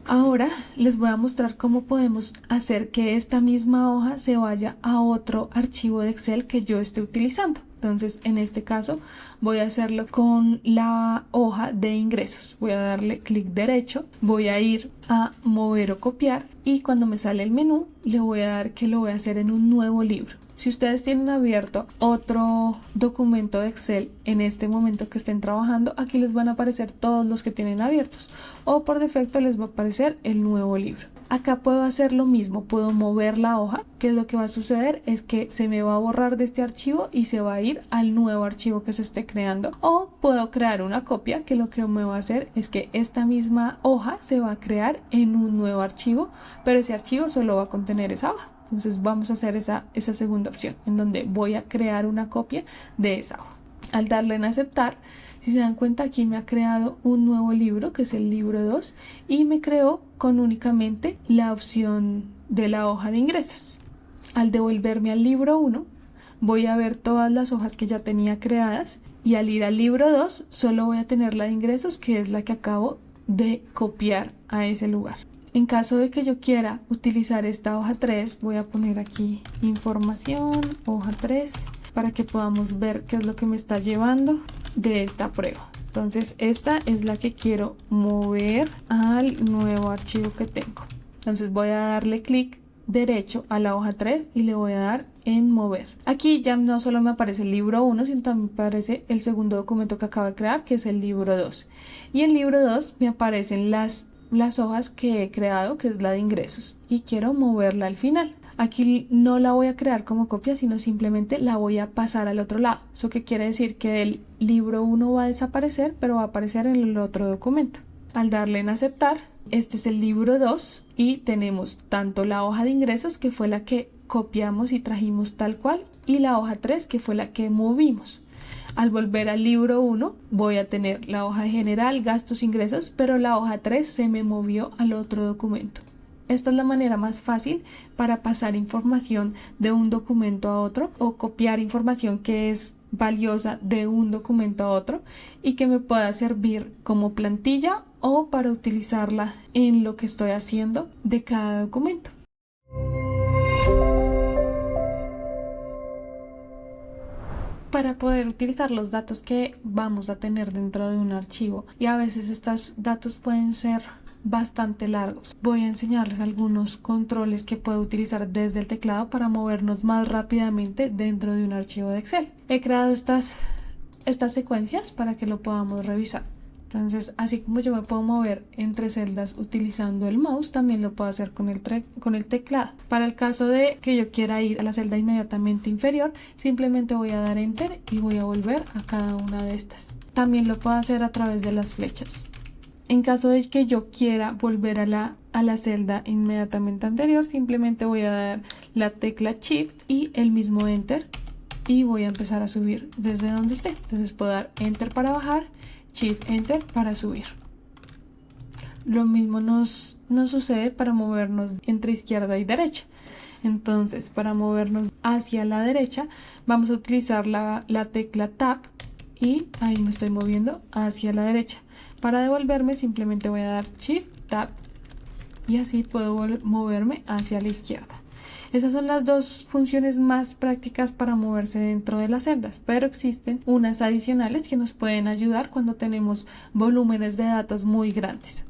Ahora les voy a mostrar cómo podemos hacer que esta misma hoja se vaya a otro archivo de Excel que yo esté utilizando. Entonces en este caso voy a hacerlo con la hoja de ingresos. Voy a darle clic derecho, voy a ir a mover o copiar y cuando me sale el menú le voy a dar que lo voy a hacer en un nuevo libro. Si ustedes tienen abierto otro documento de Excel en este momento que estén trabajando, aquí les van a aparecer todos los que tienen abiertos o por defecto les va a aparecer el nuevo libro. Acá puedo hacer lo mismo, puedo mover la hoja, que lo que va a suceder es que se me va a borrar de este archivo y se va a ir al nuevo archivo que se esté creando, o puedo crear una copia, que lo que me va a hacer es que esta misma hoja se va a crear en un nuevo archivo, pero ese archivo solo va a contener esa hoja. Entonces vamos a hacer esa segunda opción, en donde voy a crear una copia de esa hoja. Al darle en aceptar, si se dan cuenta, aquí me ha creado un nuevo libro, que es el libro 2, y me creó con únicamente la opción de la hoja de ingresos. Al devolverme al libro 1, voy a ver todas las hojas que ya tenía creadas, y al ir al libro 2, solo voy a tener la de ingresos, que es la que acabo de copiar a ese lugar. En caso de que yo quiera utilizar esta hoja 3, voy a poner aquí información, hoja 3, para que podamos ver qué es lo que me está llevando de esta prueba. Entonces esta es la que quiero mover al nuevo archivo que tengo. Entonces voy a darle clic derecho a la hoja 3 y le voy a dar en mover. Aquí ya no solo me aparece el libro 1, sino también me aparece el segundo documento que acabo de crear, que es el libro 2. Y en el libro 2 me aparecen las hojas que he creado, que es la de ingresos, y quiero moverla al final. Aquí no la voy a crear como copia, sino simplemente la voy a pasar al otro lado. Eso que quiere decir que el libro 1 va a desaparecer, pero va a aparecer en el otro documento. Al darle en aceptar, este es el libro 2 y tenemos tanto la hoja de ingresos, que fue la que copiamos y trajimos tal cual, y la hoja 3, que fue la que movimos. Al volver al libro 1 voy a tener la hoja general, gastos, ingresos, pero la hoja 3 se me movió al otro documento. Esta es la manera más fácil para pasar información de un documento a otro o copiar información que es valiosa de un documento a otro y que me pueda servir como plantilla o para utilizarla en lo que estoy haciendo de cada documento. Para poder utilizar los datos que vamos a tener dentro de un archivo, y a veces estos datos pueden ser bastante largos, voy a enseñarles algunos controles que puedo utilizar desde el teclado para movernos más rápidamente dentro de un archivo de Excel. He creado estas secuencias para que lo podamos revisar. Entonces, así como yo me puedo mover entre celdas utilizando el mouse, también lo puedo hacer con el teclado. Para el caso de que yo quiera ir a la celda inmediatamente inferior, simplemente voy a dar Enter y voy a volver a cada una de estas. También lo puedo hacer a través de las flechas. En caso de que yo quiera volver a la celda inmediatamente anterior, simplemente voy a dar la tecla Shift y el mismo Enter y voy a empezar a subir desde donde esté. Entonces puedo dar Enter para bajar, Shift Enter para subir. Lo mismo nos sucede para movernos entre izquierda y derecha. Entonces, para movernos hacia la derecha vamos a utilizar la tecla Tab y ahí me estoy moviendo hacia la derecha. Para devolverme simplemente voy a dar Shift Tab y así puedo moverme hacia la izquierda. Esas son las dos funciones más prácticas para moverse dentro de las celdas, pero existen unas adicionales que nos pueden ayudar cuando tenemos volúmenes de datos muy grandes.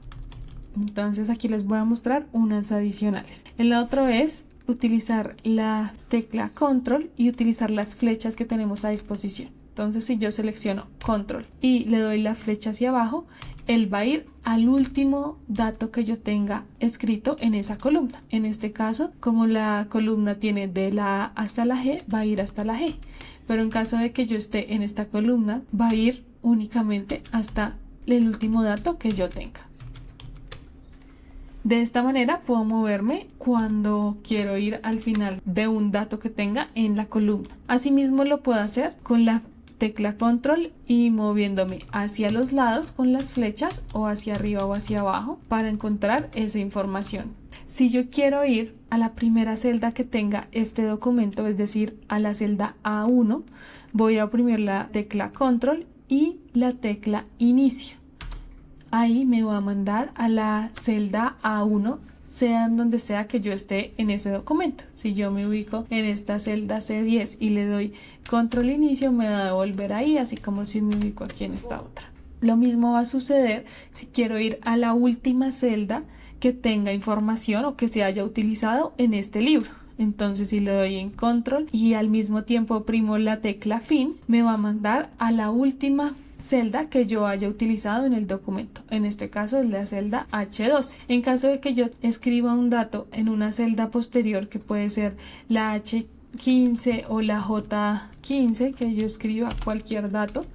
Entonces aquí les voy a mostrar unas adicionales. El otro es utilizar la tecla Control y utilizar las flechas que tenemos a disposición. Entonces si yo selecciono Control y le doy la flecha hacia abajo, él va a ir al último dato que yo tenga escrito en esa columna. En este caso, como la columna tiene de la A hasta la G, va a ir hasta la G. Pero en caso de que yo esté en esta columna, va a ir únicamente hasta el último dato que yo tenga. De esta manera puedo moverme cuando quiero ir al final de un dato que tenga en la columna. Asimismo lo puedo hacer con la tecla Control y moviéndome hacia los lados con las flechas o hacia arriba o hacia abajo para encontrar esa información. Si yo quiero ir a la primera celda que tenga este documento, es decir, a la celda A1, voy a oprimir la tecla Control y la tecla Inicio. Ahí me va a mandar a la celda A1, sea en donde sea que yo esté en ese documento. Si yo me ubico en esta celda C10 y le doy Control Inicio, me va a devolver ahí, así como si me ubico aquí en esta otra. Lo mismo va a suceder si quiero ir a la última celda que tenga información o que se haya utilizado en este libro. Entonces si le doy en Control y al mismo tiempo oprimo la tecla Fin, me va a mandar a la última celda que yo haya utilizado en el documento. En este caso es la celda H12. En caso de que yo escriba un dato en una celda posterior, que puede ser la H15 o la J15, que yo escriba cualquier dato,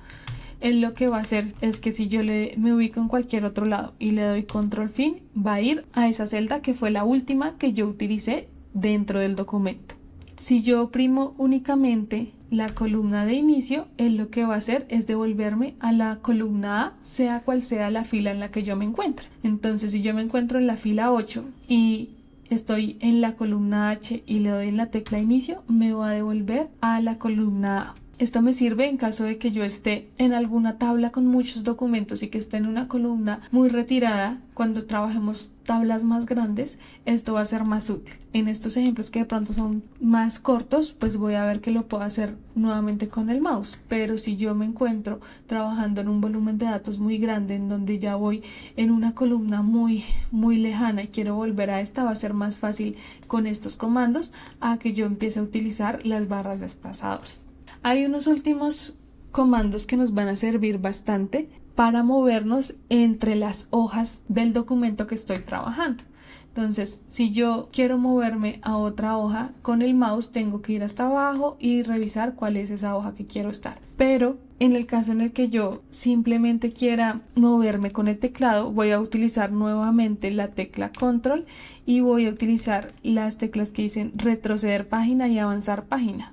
él lo que va a hacer es que si yo me ubico en cualquier otro lado y le doy Control Fin, va a ir a esa celda que fue la última que yo utilicé dentro del documento. Si yo oprimo únicamente la columna de inicio, él lo que va a hacer es devolverme a la columna A, sea cual sea la fila en la que yo me encuentre. Entonces, si yo me encuentro en la fila 8 y estoy en la columna H y le doy en la tecla inicio, me va a devolver a la columna A. Esto me sirve en caso de que yo esté en alguna tabla con muchos documentos y que esté en una columna muy retirada. Cuando trabajemos tablas más grandes, esto va a ser más útil. En estos ejemplos que de pronto son más cortos, pues voy a ver que lo puedo hacer nuevamente con el mouse. Pero si yo me encuentro trabajando en un volumen de datos muy grande, en donde ya voy en una columna muy lejana y quiero volver a esta, va a ser más fácil con estos comandos a que yo empiece a utilizar las barras desplazadoras. Hay unos últimos comandos que nos van a servir bastante para movernos entre las hojas del documento que estoy trabajando. Entonces, si yo quiero moverme a otra hoja con el mouse, tengo que ir hasta abajo y revisar cuál es esa hoja que quiero estar. Pero en el caso en el que yo simplemente quiera moverme con el teclado, voy a utilizar nuevamente la tecla Control y voy a utilizar las teclas que dicen retroceder página y avanzar página.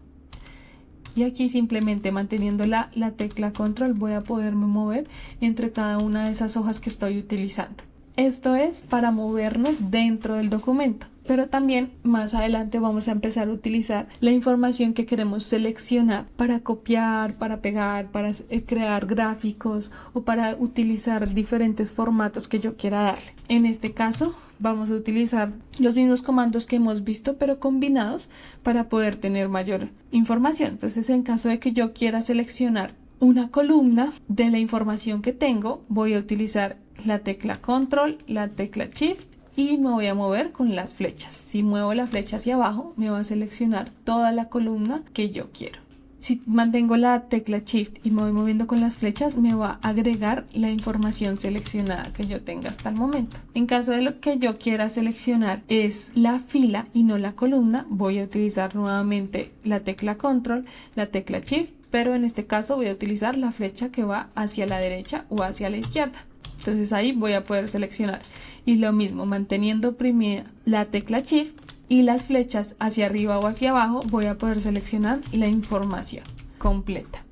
Y aquí simplemente manteniendo la tecla control voy a poderme mover entre cada una de esas hojas que estoy utilizando. Esto es para movernos dentro del documento, pero también más adelante vamos a empezar a utilizar la información que queremos seleccionar para copiar, para pegar, para crear gráficos o para utilizar diferentes formatos que yo quiera darle. En este caso vamos a utilizar los mismos comandos que hemos visto, pero combinados para poder tener mayor información. Entonces, en caso de que yo quiera seleccionar una columna de la información que tengo, voy a utilizar la tecla control, la tecla shift y me voy a mover con las flechas. Si muevo la flecha hacia abajo, me va a seleccionar toda la columna que yo quiero. Si mantengo la tecla shift y me voy moviendo con las flechas, me va a agregar la información seleccionada que yo tenga hasta el momento. En caso de lo que yo quiera seleccionar es la fila y no la columna, voy a utilizar nuevamente la tecla control, la tecla shift, pero en este caso voy a utilizar la flecha que va hacia la derecha o hacia la izquierda. Entonces ahí voy a poder seleccionar. Y lo mismo, manteniendo oprimida la tecla shift y las flechas hacia arriba o hacia abajo, voy a poder seleccionar la información completa.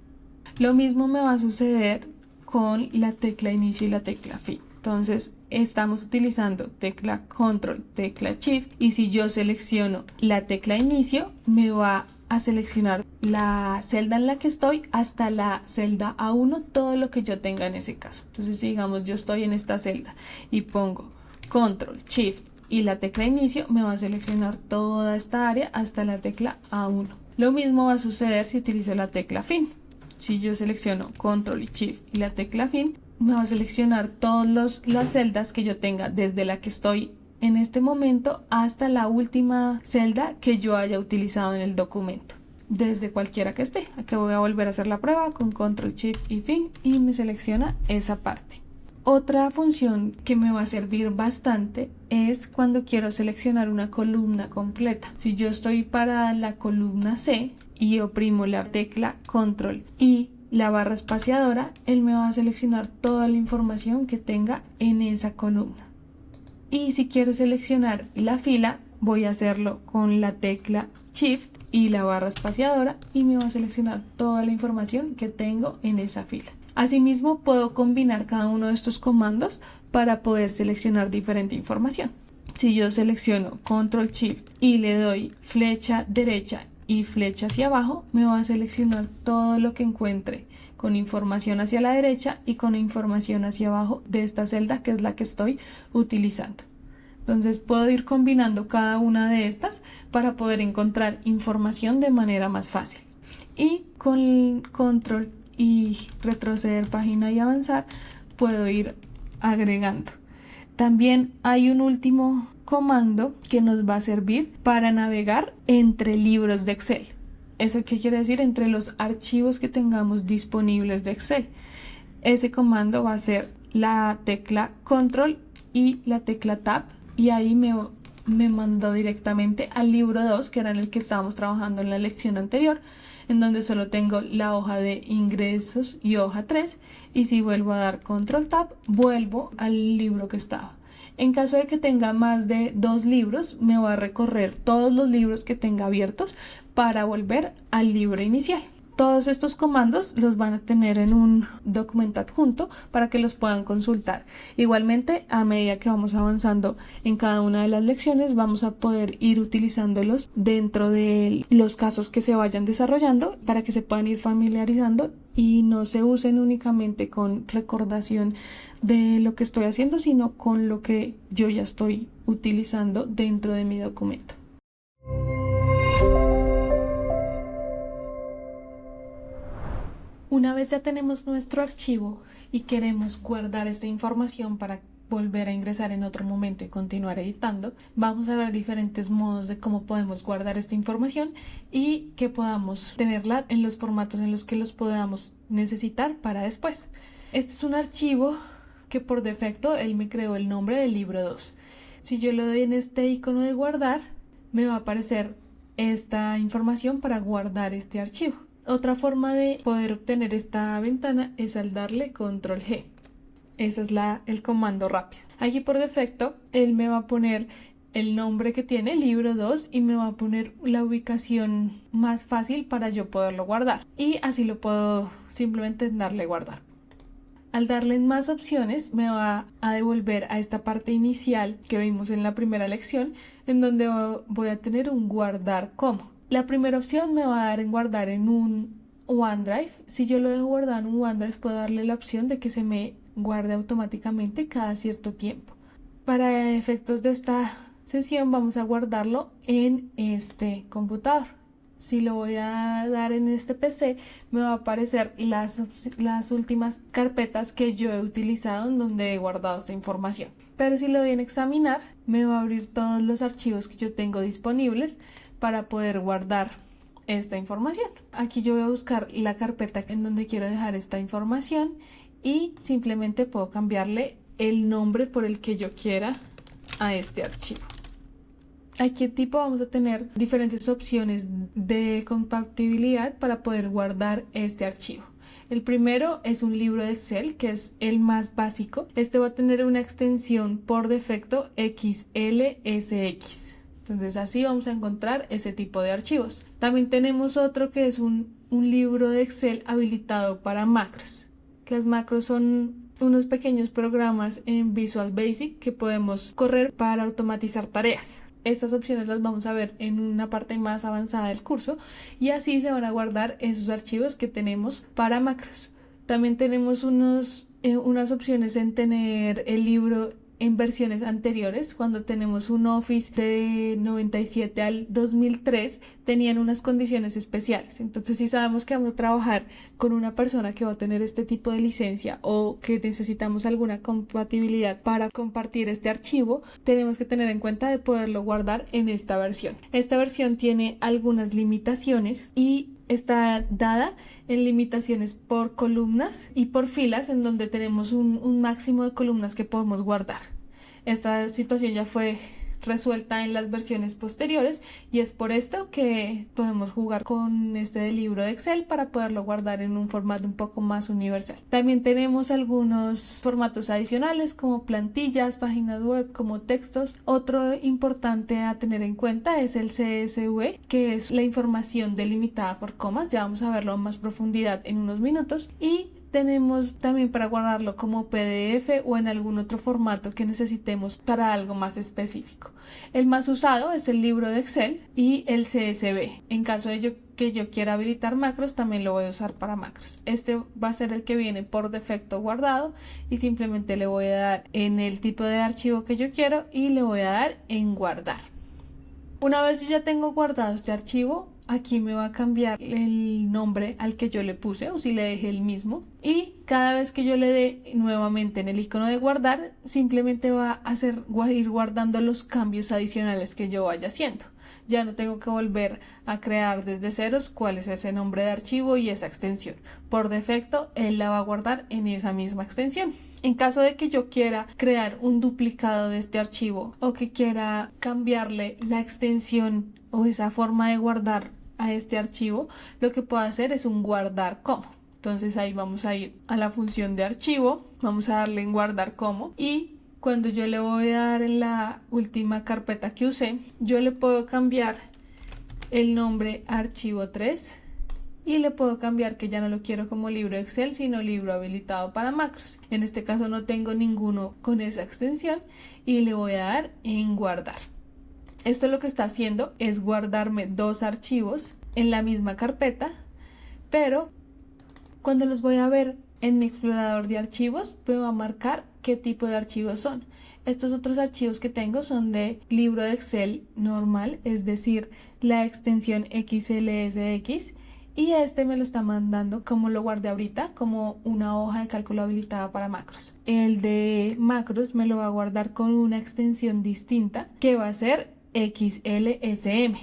Lo mismo me va a suceder con la tecla inicio y la tecla fin. Entonces estamos utilizando tecla control, tecla shift, y si yo selecciono la tecla inicio, me va a seleccionar la celda en la que estoy hasta la celda A1, todo lo que yo tenga en ese caso. Entonces, si digamos yo estoy en esta celda y pongo control, shift y la tecla inicio, me va a seleccionar toda esta área hasta la tecla A1. Lo mismo va a suceder si utilizo la tecla fin. Si yo selecciono control y shift y la tecla fin, me va a seleccionar todas las celdas que yo tenga desde la que estoy en este momento hasta la última celda que yo haya utilizado en el documento, desde cualquiera que esté. Aquí voy a volver a hacer la prueba con control, shift y fin y me selecciona esa parte. Otra función que me va a servir bastante es cuando quiero seleccionar una columna completa. Si yo estoy para la columna C y oprimo la tecla control y la barra espaciadora, él me va a seleccionar toda la información que tenga en esa columna. Y si quiero seleccionar la fila, voy a hacerlo con la tecla shift y la barra espaciadora y me va a seleccionar toda la información que tengo en esa fila. Asimismo, puedo combinar cada uno de estos comandos para poder seleccionar diferente información. Si yo selecciono control shift y le doy flecha derecha y flecha hacia abajo, me va a seleccionar todo lo que encuentre con información hacia la derecha y con información hacia abajo de esta celda, que es la que estoy utilizando. Entonces puedo ir combinando cada una de estas para poder encontrar información de manera más fácil. Y con control y retroceder página y avanzar puedo ir agregando. También hay un último comando que nos va a servir para navegar entre libros de Excel. ¿Eso qué quiere decir? Entre los archivos que tengamos disponibles de Excel. Ese comando va a ser la tecla control y la tecla tab, y ahí me mandó directamente al libro 2, que era en el que estábamos trabajando en la lección anterior, en donde solo tengo la hoja de ingresos y hoja 3, y si vuelvo a dar control tab, vuelvo al libro que estaba. En caso de que tenga más de 2 libros, me va a recorrer todos los libros que tenga abiertos para volver al libro inicial. Todos estos comandos los van a tener en un documento adjunto para que los puedan consultar. Igualmente, a medida que vamos avanzando en cada una de las lecciones, vamos a poder ir utilizándolos dentro de los casos que se vayan desarrollando para que se puedan ir familiarizando y no se usen únicamente con recordación de lo que estoy haciendo, sino con lo que yo ya estoy utilizando dentro de mi documento. Una vez ya tenemos nuestro archivo y queremos guardar esta información para volver a ingresar en otro momento y continuar editando, vamos a ver diferentes modos de cómo podemos guardar esta información y que podamos tenerla en los formatos en los que los podamos necesitar para después. Este es un archivo que por defecto él me creó el nombre del libro 2. Si yo le doy en este icono de guardar, me va a aparecer esta información para guardar este archivo. Otra forma de poder obtener esta ventana es al darle control G. Ese es el comando rápido. Aquí por defecto él me va a poner el nombre que tiene, libro 2, y me va a poner la ubicación más fácil para yo poderlo guardar. Y así lo puedo simplemente darle guardar. Al darle más opciones me va a devolver a esta parte inicial que vimos en la primera lección, en donde voy a tener un guardar como. La primera opción me va a dar en guardar en un OneDrive. Si yo lo dejo guardado en un OneDrive, puedo darle la opción de que se me guarde automáticamente cada cierto tiempo. Para efectos de esta sesión vamos a guardarlo en este computador. Si lo voy a dar en este PC, me va a aparecer las últimas carpetas que yo he utilizado en donde he guardado esta información. Pero si lo doy en examinar, me va a abrir todos los archivos que yo tengo disponibles para poder guardar esta información. Aquí yo voy a buscar la carpeta en donde quiero dejar esta información y simplemente puedo cambiarle el nombre por el que yo quiera a este archivo. Aquí en tipo vamos a tener diferentes opciones de compatibilidad para poder guardar este archivo. El primero es un libro de Excel, que es el más básico. Este va a tener una extensión por defecto XLSX. Entonces así vamos a encontrar ese tipo de archivos. También tenemos otro que es un libro de Excel habilitado para macros. Las macros son unos pequeños programas en Visual Basic que podemos correr para automatizar tareas. Estas opciones las vamos a ver en una parte más avanzada del curso y así se van a guardar esos archivos que tenemos para macros. También tenemos unas opciones en tener el libro en versiones anteriores. Cuando tenemos un Office de 97 al 2003 tenían unas condiciones especiales. Entonces, si sabemos que vamos a trabajar con una persona que va a tener este tipo de licencia o que necesitamos alguna compatibilidad para compartir este archivo, tenemos que tener en cuenta de poderlo guardar en esta versión. Esta versión tiene algunas limitaciones y está dada en limitaciones por columnas y por filas, en donde tenemos un máximo de columnas que podemos guardar. Esta situación ya fue resuelta en las versiones posteriores y es por esto que podemos jugar con este libro de Excel para poderlo guardar en un formato un poco más universal. También tenemos algunos formatos adicionales como plantillas, páginas web, como textos. Otro importante a tener en cuenta es el CSV, que es la información delimitada por comas. Ya vamos a verlo en más profundidad en unos minutos. Y tenemos también para guardarlo como PDF o en algún otro formato que necesitemos para algo más específico. El más usado es el libro de Excel y el CSV. En caso de que yo quiera habilitar macros, también lo voy a usar para macros. Este va a ser el que viene por defecto guardado y simplemente le voy a dar en el tipo de archivo que yo quiero y le voy a dar en guardar. Una vez yo ya tengo guardado este archivo, aquí me va a cambiar el nombre al que yo le puse o si le dejé el mismo, y cada vez que yo le dé nuevamente en el icono de guardar, simplemente va a ir guardando los cambios adicionales que yo vaya haciendo. Ya no tengo que volver a crear desde ceros cuál es ese nombre de archivo y esa extensión. Por defecto, él la va a guardar en esa misma extensión. En caso de que yo quiera crear un duplicado de este archivo o que quiera cambiarle la extensión o esa forma de guardar a este archivo, lo que puedo hacer es un guardar como. Entonces ahí vamos a ir a la función de archivo, vamos a darle en guardar como, y cuando yo le voy a dar en la última carpeta que usé, yo le puedo cambiar el nombre archivo 3 y le puedo cambiar que ya no lo quiero como libro Excel, sino libro habilitado para macros. En este caso no tengo ninguno con esa extensión y le voy a dar en guardar. Esto lo que está haciendo es guardarme dos archivos en la misma carpeta, pero cuando los voy a ver en mi explorador de archivos, me va a marcar qué tipo de archivos son. Estos otros archivos que tengo son de libro de Excel normal, es decir, la extensión XLSX, y este me lo está mandando, como lo guardé ahorita, como una hoja de cálculo habilitada para macros. El de macros me lo va a guardar con una extensión distinta que va a ser XLSM.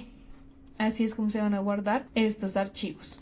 Así es como se van a guardar estos archivos.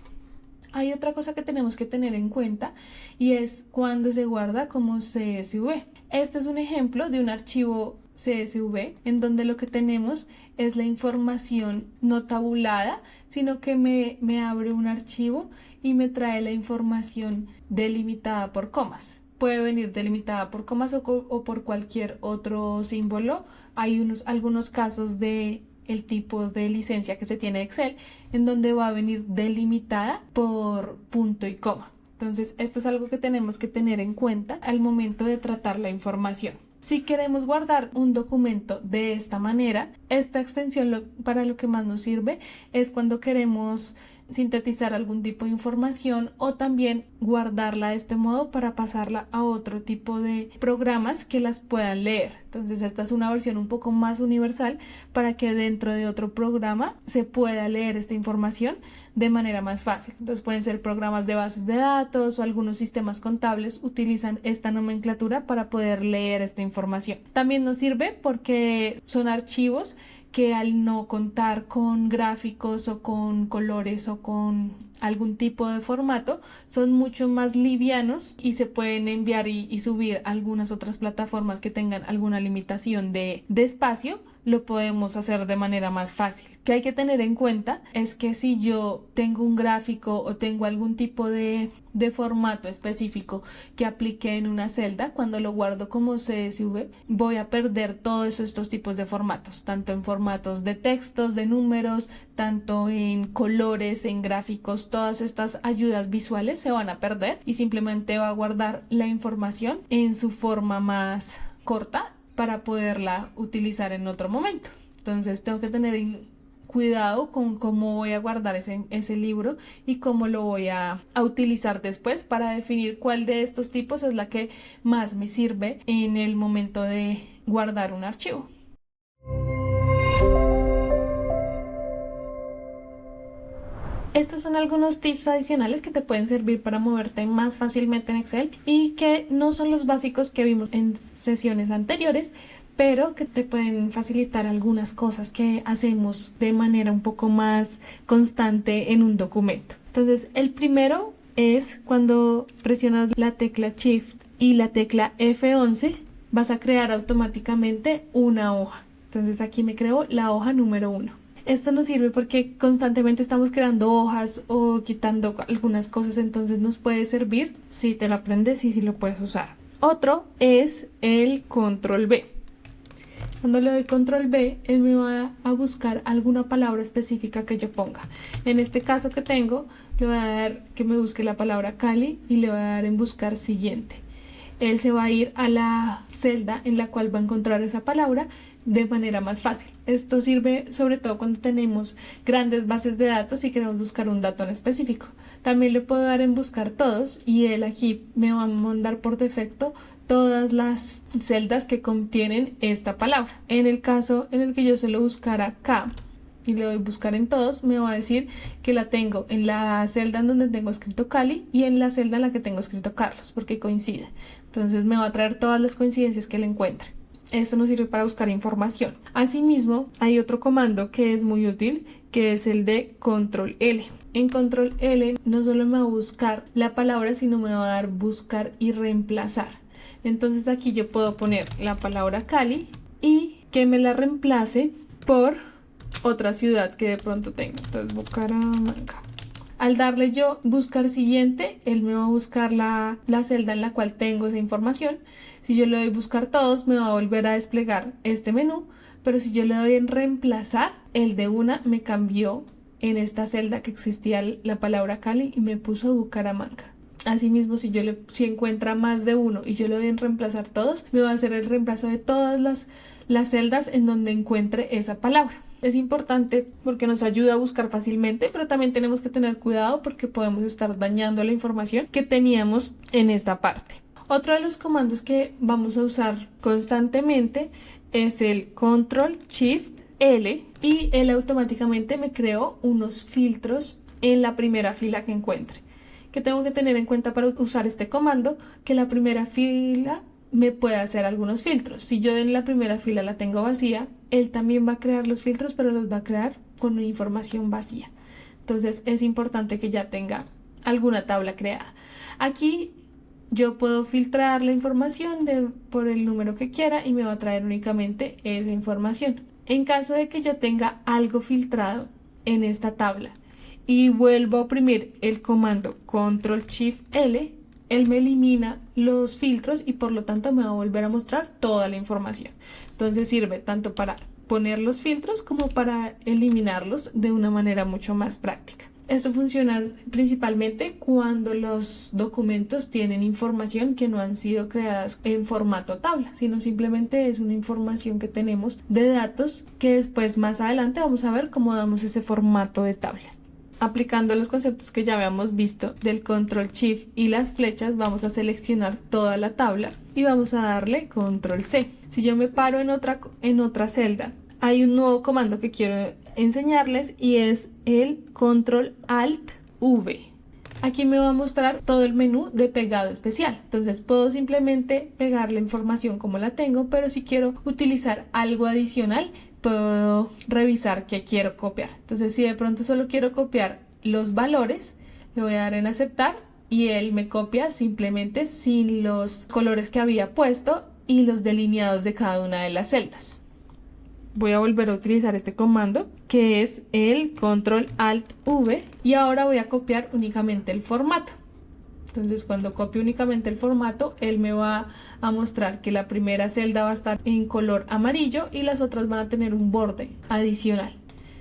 Hay otra cosa que tenemos que tener en cuenta y es cuando se guarda como CSV. Este es un ejemplo de un archivo CSV en donde lo que tenemos es la información no tabulada, sino que me abre un archivo y me trae la información delimitada por comas. Puede venir delimitada por comas o por cualquier otro símbolo hay algunos casos de el tipo de licencia que se tiene de Excel en donde va a venir delimitada por punto y coma. Entonces, esto es algo que tenemos que tener en cuenta al momento de tratar la información. Si queremos guardar un documento de esta manera, esta extensión para lo que más nos sirve es cuando queremos sintetizar algún tipo de información o también guardarla de este modo para pasarla a otro tipo de programas que las puedan leer. Entonces esta es una versión un poco más universal para que dentro de otro programa se pueda leer esta información de manera más fácil. Entonces pueden ser programas de bases de datos o algunos sistemas contables utilizan esta nomenclatura para poder leer esta información. También nos sirve porque son archivos que al no contar con gráficos o con colores o con algún tipo de formato son mucho más livianos y se pueden enviar y subir a algunas otras plataformas que tengan alguna limitación de espacio. Lo podemos hacer de manera más fácil. Que hay que tener en cuenta es que si yo tengo un gráfico o tengo algún tipo de formato específico que aplique en una celda, cuando lo guardo como CSV, voy a perder todos estos tipos de formatos, tanto en formatos de textos, de números, tanto en colores, en gráficos, todas estas ayudas visuales se van a perder y simplemente va a guardar la información en su forma más corta para poderla utilizar en otro momento. Entonces tengo que tener cuidado con cómo voy a guardar ese libro y cómo lo voy a utilizar después para definir cuál de estos tipos es la que más me sirve en el momento de guardar un archivo. Estos son algunos tips adicionales que te pueden servir para moverte más fácilmente en Excel y que no son los básicos que vimos en sesiones anteriores, pero que te pueden facilitar algunas cosas que hacemos de manera un poco más constante en un documento. Entonces, el primero es cuando presionas la tecla Shift y la tecla F11, vas a crear automáticamente una hoja. Entonces, aquí me creo la hoja número 1. Esto nos sirve porque constantemente estamos creando hojas o quitando algunas cosas, entonces nos puede servir si te lo aprendes y si lo puedes usar. Otro es el control B. Cuando le doy control B, él me va a buscar alguna palabra específica que yo ponga. En este caso que tengo, le voy a dar que me busque la palabra Cali y le voy a dar en buscar siguiente. Él se va a ir a la celda en la cual va a encontrar esa palabra de manera más fácil. Esto sirve sobre todo cuando tenemos grandes bases de datos y queremos buscar un dato en específico. También le puedo dar en buscar todos y él aquí me va a mandar por defecto todas las celdas que contienen esta palabra. En el caso en el que yo se lo buscara acá y le doy buscar en todos, me va a decir que la tengo en la celda en donde tengo escrito Cali y en la celda en la que tengo escrito Carlos, porque coincide. Entonces me va a traer todas las coincidencias que le encuentre. Esto nos sirve para buscar información. Asimismo, hay otro comando que es muy útil, que es el de control L. En control L no solo me va a buscar la palabra, sino me va a dar buscar y reemplazar. Entonces aquí yo puedo poner la palabra Cali y que me la reemplace por otra ciudad que de pronto tenga. Entonces Bucaramanga. Al darle yo buscar siguiente, él me va a buscar la celda en la cual tengo esa información. Si yo le doy buscar todos, me va a volver a desplegar este menú, pero si yo le doy en reemplazar, el de una me cambió en esta celda que existía la palabra Cali y me puso Bucaramanga. Asimismo, si encuentra más de uno y yo le doy en reemplazar todos, me va a hacer el reemplazo de todas las celdas en donde encuentre esa palabra. Es importante porque nos ayuda a buscar fácilmente, pero también tenemos que tener cuidado porque podemos estar dañando la información que teníamos en esta parte. Otro de los comandos que vamos a usar constantemente es el Control Shift L y él automáticamente me creó unos filtros en la primera fila que encuentre. Que tengo que tener en cuenta para usar este comando, que la primera fila me puede hacer algunos filtros. Si yo en la primera fila la tengo vacía, él también va a crear los filtros, pero los va a crear con una información vacía. Entonces es importante que ya tenga alguna tabla creada. Aquí yo puedo filtrar la información por el número que quiera y me va a traer únicamente esa información. En caso de que yo tenga algo filtrado en esta tabla y vuelvo a oprimir el comando Control Shift L, él me elimina los filtros y por lo tanto me va a volver a mostrar toda la información. Entonces sirve tanto para poner los filtros como para eliminarlos de una manera mucho más práctica. Esto funciona principalmente cuando los documentos tienen información que no han sido creadas en formato tabla, sino simplemente es una información que tenemos de datos que después más adelante vamos a ver cómo damos ese formato de tabla. Aplicando los conceptos que ya habíamos visto del control shift y las flechas, vamos a seleccionar toda la tabla y vamos a darle control C. Si yo me paro en otra celda, hay un nuevo comando que quiero enseñarles y es el control alt V. Aquí me va a mostrar todo el menú de pegado especial. Entonces puedo simplemente pegar la información como la tengo, pero si quiero utilizar algo adicional, puedo revisar qué quiero copiar. Entonces si de pronto solo quiero copiar los valores, le voy a dar en aceptar y él me copia simplemente sin los colores que había puesto y los delineados de cada una de las celdas. Voy a volver a utilizar este comando que es el control alt V y ahora voy a copiar únicamente el formato. Entonces cuando copio únicamente el formato, él me va a mostrar que la primera celda va a estar en color amarillo y las otras van a tener un borde adicional.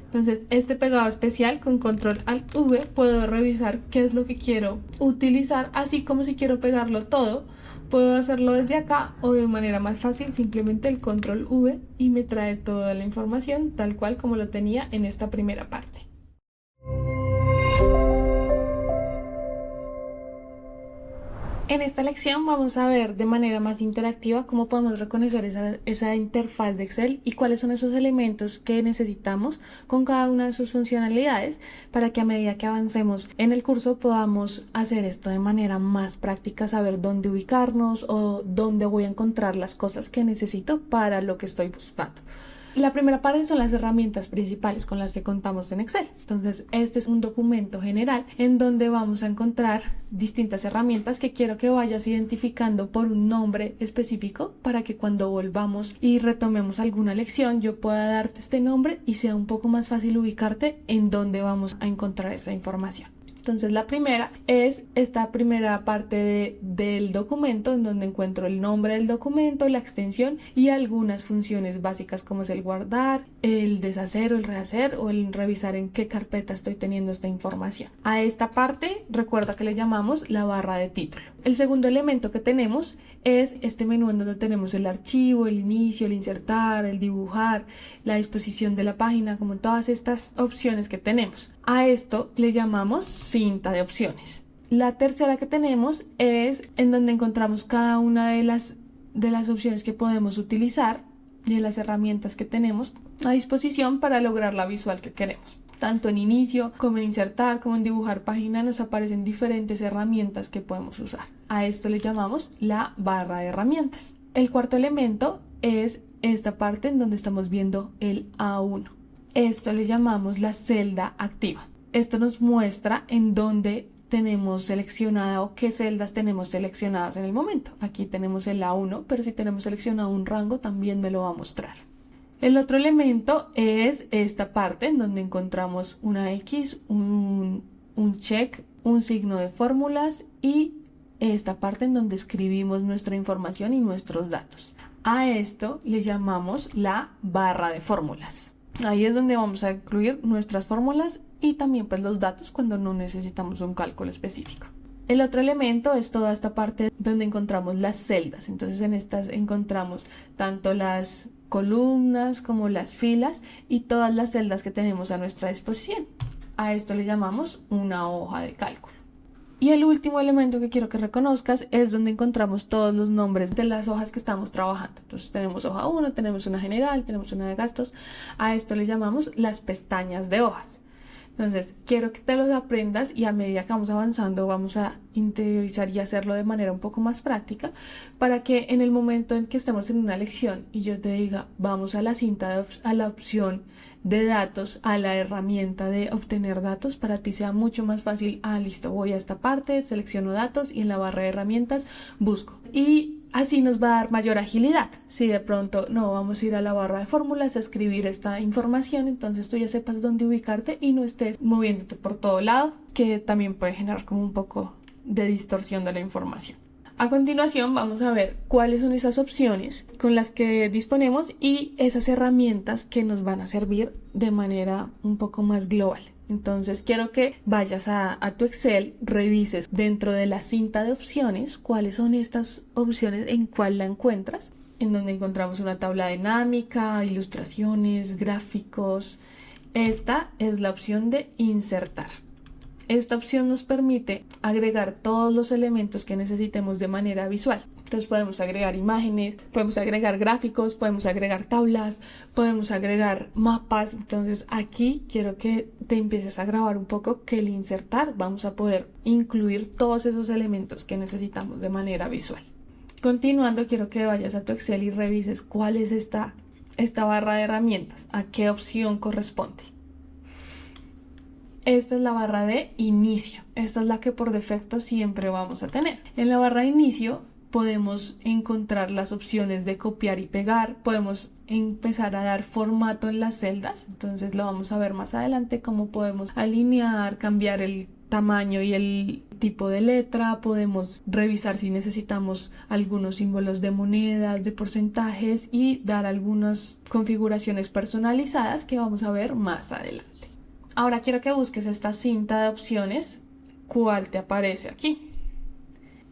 Entonces este pegado especial con control alt V puedo revisar qué es lo que quiero utilizar, así como si quiero pegarlo todo. Puedo hacerlo desde acá o de manera más fácil, simplemente el control V y me trae toda la información tal cual como lo tenía en esta primera parte. En esta lección vamos a ver de manera más interactiva cómo podemos reconocer esa interfaz de Excel y cuáles son esos elementos que necesitamos con cada una de sus funcionalidades para que a medida que avancemos en el curso podamos hacer esto de manera más práctica, saber dónde ubicarnos o dónde voy a encontrar las cosas que necesito para lo que estoy buscando. La primera parte son las herramientas principales con las que contamos en Excel. Entonces, este es un documento general en donde vamos a encontrar distintas herramientas que quiero que vayas identificando por un nombre específico para que cuando volvamos y retomemos alguna lección yo pueda darte este nombre y sea un poco más fácil ubicarte en dónde vamos a encontrar esa información. Entonces la primera es esta primera parte del documento en donde encuentro el nombre del documento, la extensión y algunas funciones básicas como es el guardar, el deshacer o el rehacer o el revisar en qué carpeta estoy teniendo esta información. A esta parte recuerda que le llamamos la barra de título. El segundo elemento que tenemos es este menú en donde tenemos el archivo, el inicio, el insertar, el dibujar, la disposición de la página, como todas estas opciones que tenemos. A esto le llamamos cinta de opciones. La tercera que tenemos es en donde encontramos cada una de las opciones que podemos utilizar y de las herramientas que tenemos a disposición para lograr la visual que queremos. Tanto en inicio como en insertar como en dibujar página nos aparecen diferentes herramientas que podemos usar. A esto le llamamos la barra de herramientas. El cuarto elemento es esta parte en donde estamos viendo el A1. Esto le llamamos la celda activa. Esto nos muestra en dónde tenemos seleccionada o qué celdas tenemos seleccionadas en el momento. Aquí tenemos el A1, pero si tenemos seleccionado un rango también me lo va a mostrar. El otro elemento es esta parte en donde encontramos una X, un check, un signo de fórmulas y esta parte en donde escribimos nuestra información y nuestros datos. A esto le llamamos la barra de fórmulas. Ahí es donde vamos a incluir nuestras fórmulas y también pues los datos cuando no necesitamos un cálculo específico. El otro elemento es toda esta parte donde encontramos las celdas. Entonces en estas encontramos tanto las columnas como las filas y todas las celdas que tenemos a nuestra disposición. A esto le llamamos una hoja de cálculo. Y el último elemento que quiero que reconozcas es donde encontramos todos los nombres de las hojas que estamos trabajando. Entonces tenemos hoja 1, tenemos una general, tenemos una de gastos. A esto le llamamos las pestañas de hojas. Entonces quiero que te los aprendas y a medida que vamos avanzando vamos a interiorizar y hacerlo de manera un poco más práctica para que en el momento en que estemos en una lección y yo te diga vamos a la cinta, a la opción de datos, a la herramienta de obtener datos, para ti sea mucho más fácil, listo, voy a esta parte, selecciono datos y en la barra de herramientas busco. Y así nos va a dar mayor agilidad. Si de pronto no vamos a ir a la barra de fórmulas a escribir esta información, entonces tú ya sepas dónde ubicarte y no estés moviéndote por todo lado, que también puede generar como un poco de distorsión de la información. A continuación vamos a ver cuáles son esas opciones con las que disponemos y esas herramientas que nos van a servir de manera un poco más global. Entonces quiero que vayas a tu Excel, revises dentro de la cinta de opciones cuáles son estas opciones, en cuál la encuentras, en donde encontramos una tabla dinámica, ilustraciones, gráficos. Esta es la opción de insertar. Esta opción nos permite agregar todos los elementos que necesitemos de manera visual. Entonces podemos agregar imágenes, podemos agregar gráficos, podemos agregar tablas, podemos agregar mapas. Entonces aquí quiero que te empieces a grabar un poco que el insertar vamos a poder incluir todos esos elementos que necesitamos de manera visual. Continuando, quiero que vayas a tu Excel y revises cuál es esta barra de herramientas, a qué opción corresponde. Esta es la barra de inicio. Esta es la que por defecto siempre vamos a tener. En la barra de inicio podemos encontrar las opciones de copiar y pegar. Podemos empezar a dar formato en las celdas. Entonces lo vamos a ver más adelante, cómo podemos alinear, cambiar el tamaño y el tipo de letra. Podemos revisar si necesitamos algunos símbolos de monedas, de porcentajes y dar algunas configuraciones personalizadas que vamos a ver más adelante. Ahora quiero que busques esta cinta de opciones, ¿cuál te aparece aquí?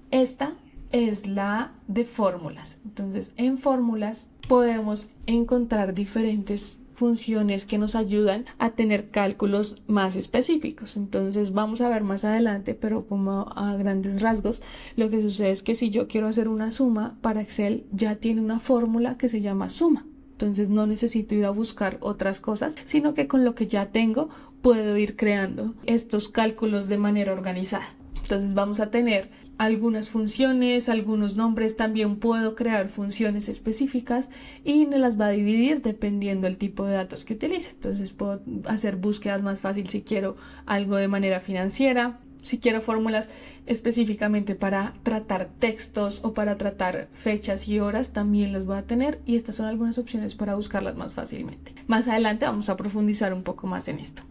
Esta es la de fórmulas. Entonces, en fórmulas podemos encontrar diferentes funciones que nos ayudan a tener cálculos más específicos. Entonces, vamos a ver más adelante, pero como a grandes rasgos, lo que sucede es que si yo quiero hacer una suma, para Excel ya tiene una fórmula que se llama suma. Entonces no necesito ir a buscar otras cosas, sino que con lo que ya tengo puedo ir creando estos cálculos de manera organizada. Entonces vamos a tener algunas funciones, algunos nombres, también puedo crear funciones específicas y me las va a dividir dependiendo del tipo de datos que utilice. Entonces puedo hacer búsquedas más fácil si quiero algo de manera financiera. Si quiero fórmulas específicamente para tratar textos o para tratar fechas y horas, también las voy a tener y estas son algunas opciones para buscarlas más fácilmente. Más adelante vamos a profundizar un poco más en esto.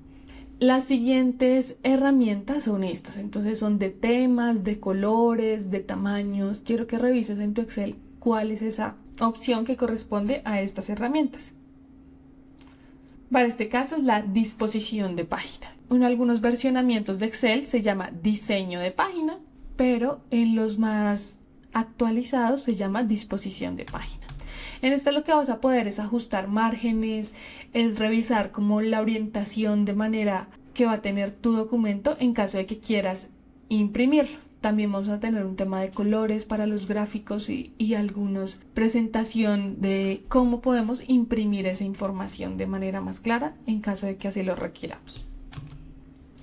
Las siguientes herramientas son estas, entonces son de temas, de colores, de tamaños. Quiero que revises en tu Excel cuál es esa opción que corresponde a estas herramientas. Para este caso es la disposición de página. En algunos versionamientos de Excel se llama diseño de página, pero en los más actualizados se llama disposición de página. En esta lo que vas a poder es ajustar márgenes, es revisar como la orientación de manera que va a tener tu documento en caso de que quieras imprimirlo. También vamos a tener un tema de colores para los gráficos y algunos presentación de cómo podemos imprimir esa información de manera más clara en caso de que así lo requiramos.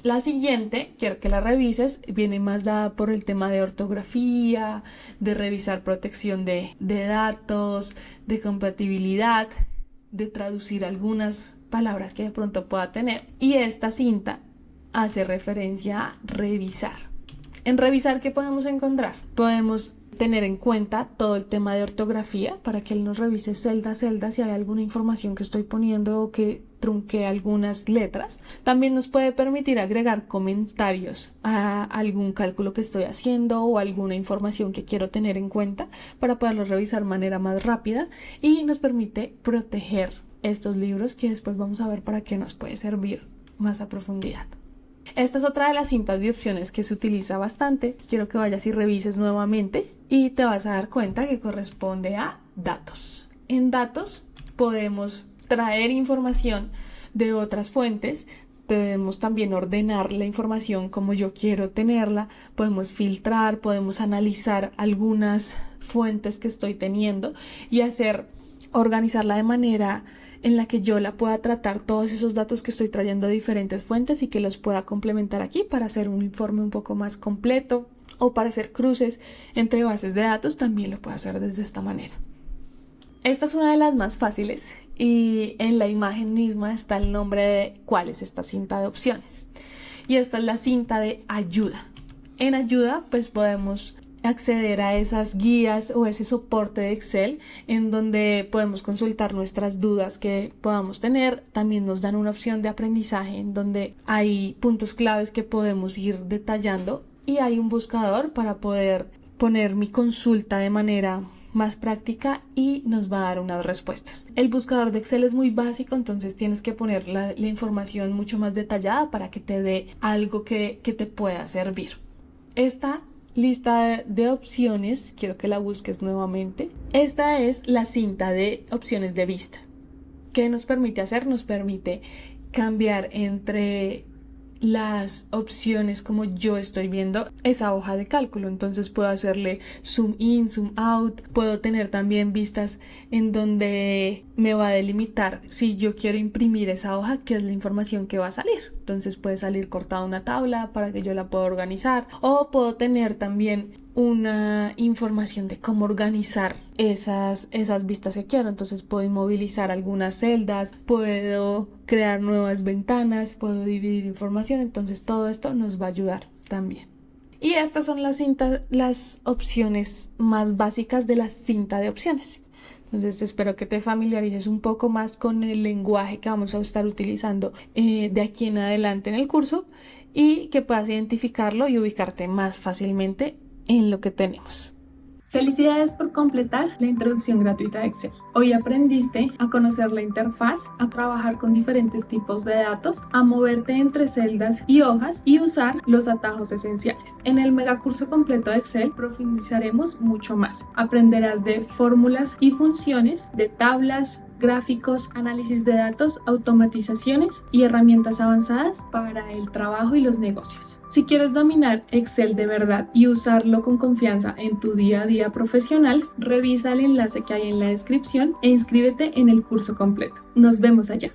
La siguiente, quiero que la revises, viene más dada por el tema de ortografía, de revisar protección de datos, de compatibilidad, de traducir algunas palabras que de pronto pueda tener. Y esta cinta hace referencia a revisar. En revisar, ¿qué podemos encontrar? Podemos tener en cuenta todo el tema de ortografía para que él nos revise celda a celda si hay alguna información que estoy poniendo o que trunque algunas letras. También nos puede permitir agregar comentarios a algún cálculo que estoy haciendo o alguna información que quiero tener en cuenta para poderlo revisar de manera más rápida y nos permite proteger estos libros que después vamos a ver para qué nos puede servir más a profundidad. Esta es otra de las cintas de opciones que se utiliza bastante. Quiero que vayas y revises nuevamente y te vas a dar cuenta que corresponde a datos. En datos podemos traer información de otras fuentes, podemos también ordenar la información como yo quiero tenerla, podemos filtrar, podemos analizar algunas fuentes que estoy teniendo y organizarla de manera en la que yo la pueda tratar todos esos datos que estoy trayendo de diferentes fuentes y que los pueda complementar aquí para hacer un informe un poco más completo o para hacer cruces entre bases de datos, también lo puedo hacer desde esta manera. Esta es una de las más fáciles y en la imagen misma está el nombre de cuál es esta cinta de opciones. Y esta es la cinta de ayuda. En ayuda pues podemos acceder a esas guías o ese soporte de Excel en donde podemos consultar nuestras dudas que podamos tener. También nos dan una opción de aprendizaje en donde hay puntos claves que podemos ir detallando y hay un buscador para poder poner mi consulta de manera más práctica y nos va a dar unas respuestas. El buscador de Excel es muy básico, entonces tienes que poner la información mucho más detallada para que te dé algo que te pueda servir. Esta lista de opciones, quiero que la busques nuevamente. Esta es la cinta de opciones de vista. ¿Qué nos permite hacer? Nos permite cambiar entre las opciones como yo estoy viendo esa hoja de cálculo. Entonces puedo hacerle zoom in, zoom out, puedo tener también vistas en donde me va a delimitar si yo quiero imprimir esa hoja, qué es la información que va a salir. Entonces puede salir cortada una tabla para que yo la pueda organizar, o puedo tener también una información de cómo organizar esas vistas que quiero. Entonces puedo inmovilizar algunas celdas, puedo crear nuevas ventanas, puedo dividir información. Entonces todo esto nos va a ayudar también. Y estas son las opciones más básicas de la cinta de opciones. Entonces espero que te familiarices un poco más con el lenguaje que vamos a estar utilizando de aquí en adelante en el curso, y que puedas identificarlo y ubicarte más fácilmente en lo que tenemos. Felicidades por completar la introducción gratuita de Excel. Hoy aprendiste a conocer la interfaz, a trabajar con diferentes tipos de datos, a moverte entre celdas y hojas y usar los atajos esenciales. En el megacurso completo de Excel profundizaremos mucho más. Aprenderás de fórmulas y funciones, de tablas, gráficos, análisis de datos, automatizaciones y herramientas avanzadas para el trabajo y los negocios. Si quieres dominar Excel de verdad y usarlo con confianza en tu día a día profesional, revisa el enlace que hay en la descripción e inscríbete en el curso completo. Nos vemos allá.